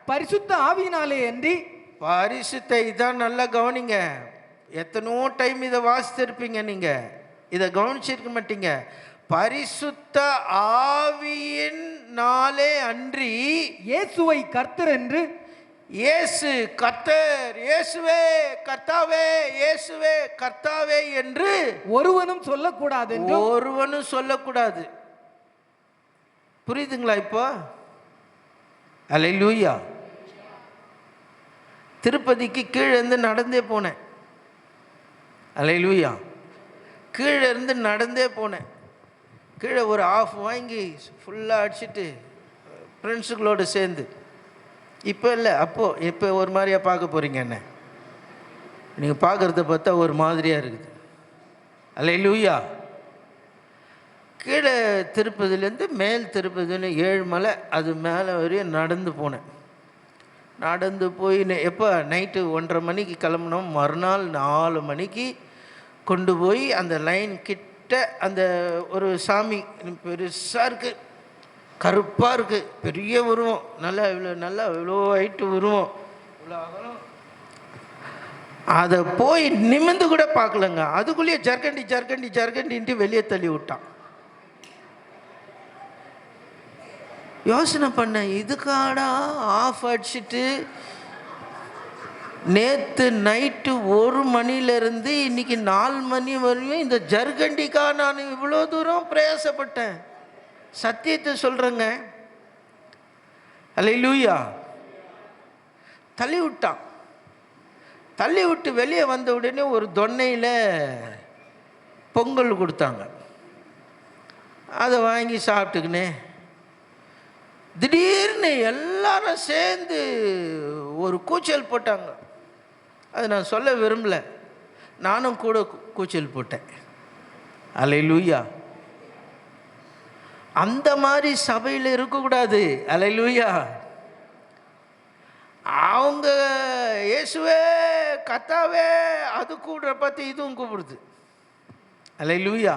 பரிசுத்த ஆவியினாலே அன்றி, பரிசுத்த, இதான் நல்லா கவனிங்க. எத்தனோ டைம் இதை வாசித்திருப்பீங்க, நீங்க இதை கவனிச்சிருக்க மாட்டீங்க. பரிசுத்த ஆவியினாலே அன்றி இயேசுவை கர்த்தர் என்று, இயேசு கர்த்தர், இயேசுவே கர்த்தாவே, இயேசுவே கர்த்தாவே என்று ஒருவனும் சொல்லக்கூடாது. புரியுதுங்களா இப்போ? அல்லேலூயா. திருப்பதிக்கு கீழே இருந்து நடந்தே போனேன். அல்லேலூயா. கீழே இருந்து நடந்தே போனேன். கீழே ஒரு ஆஃப் வாங்கி ஃபுல்லாக அடிச்சுட்டு ஃப்ரெண்ட்ஸுகளோடு சேர்ந்து. இப்போ இல்லை, இப்போ ஒரு மாதிரியாக பார்க்க போகிறீங்க. என்ன நீங்கள் பார்க்குறத பார்த்தா ஒரு மாதிரியாக இருக்குது. அல்லேலூயா. கீழே திருப்பதிலேருந்து மேல் திருப்பதின்னு 7 மலை, அது மேலே வரையும் நடந்து போனேன். நடந்து போய் எப்போ நைட்டு 1:30 மணிக்கு கிளம்புனோம். மறுநாள் 4 மணிக்கு கொண்டு போய் அந்த லைன் கிட்ட அந்த ஒரு சாமி பெருசாக இருக்குது, கருப்பாக இருக்குது, பெரிய உருவம், நல்லா இவ்வளோ ஹைட்டு உருவம், இவ்வளோ அகலம். அதை போய் நிமிந்து கூட பார்க்கலங்க. அதுக்குள்ளேயே ஜர்கண்டின்ட்டு வெளியே தள்ளி விட்டான். யோசனை பண்ணேன், இதுக்காடா ஆஃப் அடிச்சுட்டு நேற்று நைட்டு 1 மணிலேருந்து இன்னைக்கு 4 மணி வரையும் இந்த ஜர்கண்டிக்கா நான் இவ்வளோ தூரம் பிரயாசப்பட்டேன். சத்தியத்தை சொல்கிறேங்க. அல்லேலூயா. தள்ளி விட்டான். தள்ளி விட்டு வெளியே வந்த உடனே ஒரு தொன்னையில் பொங்கல் கொடுத்தாங்க. அதை வாங்கி சாப்பிட்டுக்கினே திடீர்னு எல்லாரும் சேர்ந்து ஒரு கூச்சல் போட்டாங்க. அது நான் சொல்ல விரும்பல, நானும் கூட கூச்சல் போட்டேன். அல்லேலூயா. அந்த மாதிரி சபையில் இருக்கக்கூடாது. அல்லேலூயா. அவங்க இயேசுவே கத்தாவே அது கூட பார்த்து இதுவும் கூப்பிடுது. அல்லேலூயா.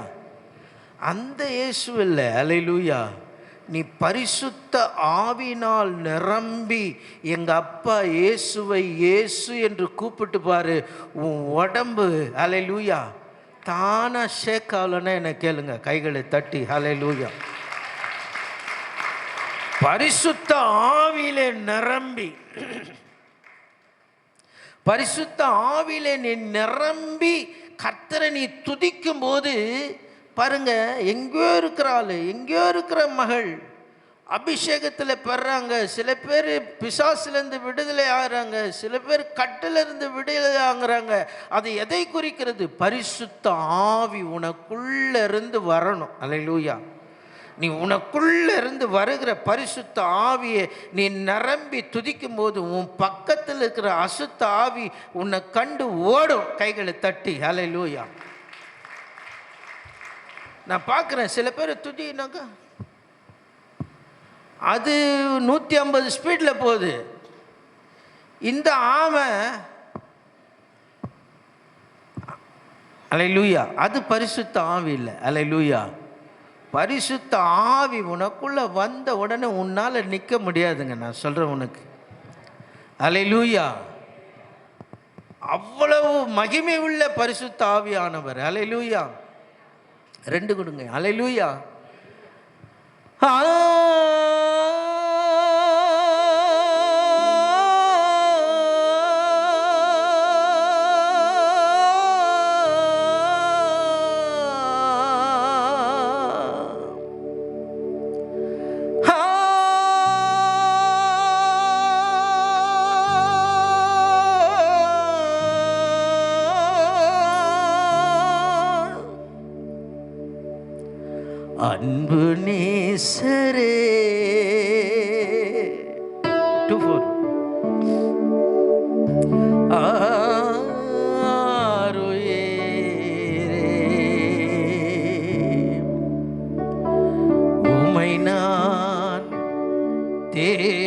அந்த இயேசு இல்லை. அல்லேலூயா. நீ பரிசுத்த ஆவினால் நிரம்பி எங்கள் அப்பா இயேசுவை இயேசு என்று கூப்பிட்டு பாரு, உன் உடம்பு அல்லேலூயா தானா ஷேக் ஆகலன்னா என்ன கேளுங்க, கைகளை தட்டி. அல்லேலூயா. பரிசுத்த ஆவியிலே நிரம்பி, பரிசுத்த ஆவியிலே நீ நிரம்பி கர்த்தரை நீ துதிக்கும் போது பாருங்க, எங்கேயோ இருக்கிற ஆள், எங்கேயோ இருக்கிற மகள் அபிஷேகத்தில் பெறாங்க. சில பேர் பிசாசிலேருந்து விடுதலை ஆகிறாங்க, சில பேர் கட்டிலிருந்து விடுதலை ஆகுறாங்க. அது எதை குறிக்கிறது? பரிசுத்த ஆவி உனக்குள்ளே இருந்து வரணும். அல்லேலூயா. நீ உனக்குள்ளே இருந்து வருகிற பரிசுத்த ஆவியை நீ நிரம்பி துதிக்கும் போது உன் பக்கத்தில் இருக்கிற அசுத்த ஆவி உன்னை கண்டு ஓடும். கைகளை தட்டி. அல்லேலூயா. நான் பார்க்குறேன் சில பேர் துதினாக்கா அது 150 ஸ்பீடில் போகுது. இந்த ஆமை அல்லேலூயா அது பரிசுத்த ஆவி இல்லை. அல்லேலூயா. பரிசுத்த ஆவி உனக்குள்ளே வந்த உடனே உன்னால் நிற்க முடியாதுங்க. நான் சொல்கிறேன் உனக்கு. அல்லேலூயா. அவ்வளவு மகிமை உள்ள பரிசுத்த ஆவியானவர். அல்லேலூயா. 2 கொடுங்க. அல்லேலூயா. அன்பு நேசரே 2-4 உம்மை நான் தேடுகிறேன்,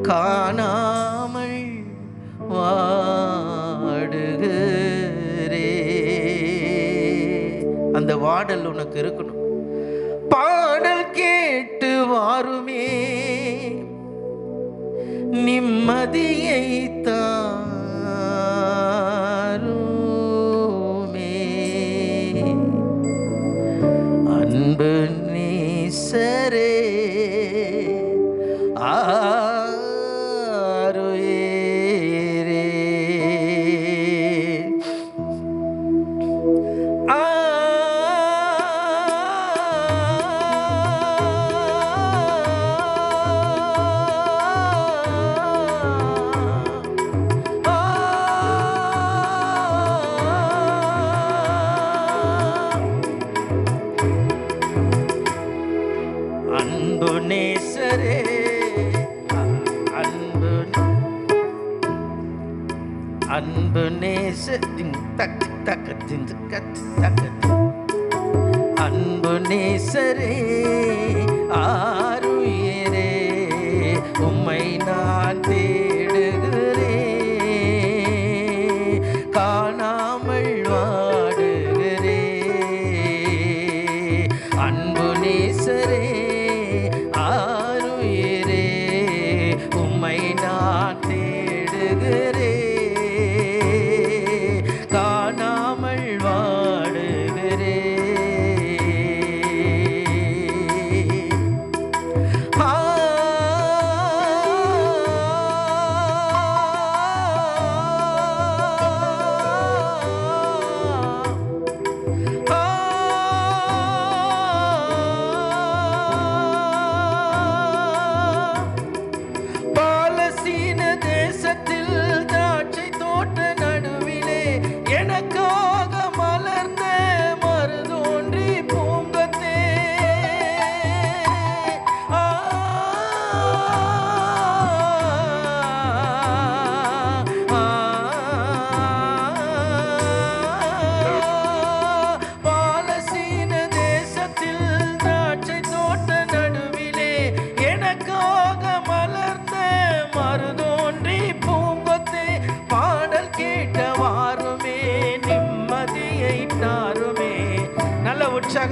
காணாமல் அந்த வாடல் உனக்கு இருக்கணும். பாடல் கேட்டு வாருமே, நிம்மதியை தாருமே, அன்பு நேசரே அன்பு நேசரே அன்பு நேச அன்பு நேசரே ஆருயிரே உம்மை நான் தேடுகிறேன், காணாமல் வாடுகிறேன். அன்பு நேசரே ஆருயிரே உம்மை நான் தேடுகிறேன், காணாமல் வாடுகிறேன்.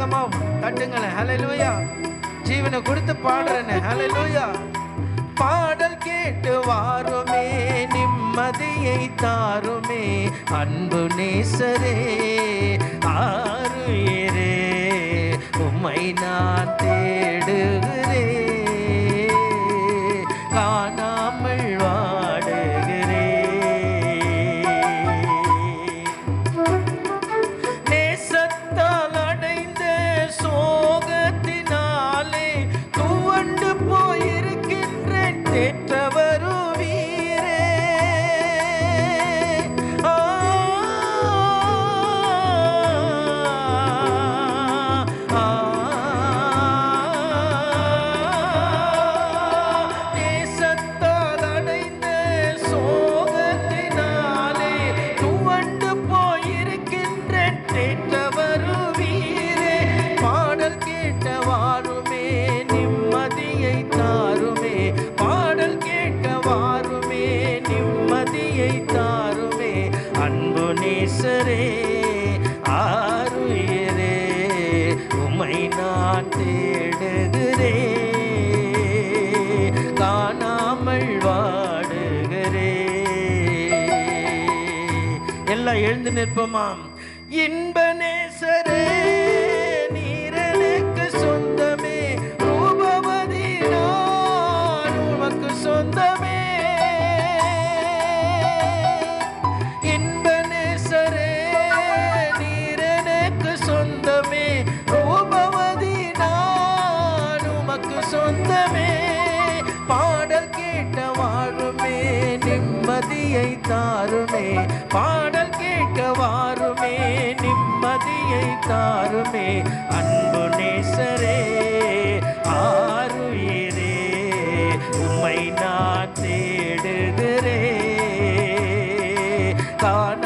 சத்தமாக தட்டுங்களேன். ஹல்லேலூயா. ஜீவனை கொடுத்து பாடுறேன்னு. ஹல்லேலூயா. பாடல் கேட்டு வாருமே, நிம்மதியை தாருமே, அன்பு நேசரே ஆருயிரே, உம்மை நான் தேடுகிறேன், காணாமல் வாடுகிறேன். நேசத்தால் அடைந்த சோகத்தினாலே துவண்டு போயிருக்கின்றேன், தேற்ற வருவீரே. நேசத்தால் அடைந்த சோகத்தினாலே துவண்டு போயிருக்கின்றேன், தேற்ற வருவீரே. பாடல் கேட்ட வாருமே, நிம்மதியை தாருமே, பாடல் கேட்க வாருமே, நிம்மதியை தாருமே, அன்பு நேசரே ஆருயிரே, உம்மை நான் தேடுகிறேன், காணாமல் வாடுகிறேன். எல்லாம் எழுந்து நிற்போமாம். இன்ப நேசரே நீர் எனக்கு சொந்தமே, ரூபவதி நான் உமக்கு சொந்தமே. இன்ப நேசரே நீர் எனக்கு சொந்தமே, ரூபவதி நான் உமக்கு சொந்தமே. பாடல் கேட்ட வாழுமே, நிம்மதியை தாருமே, பாடல் கேட்க வாருமே, நிம்மதியை தாருமே, அன்பு நேசரே ஆருயிரே, உம்மை நான் தேடுகிறேன், காண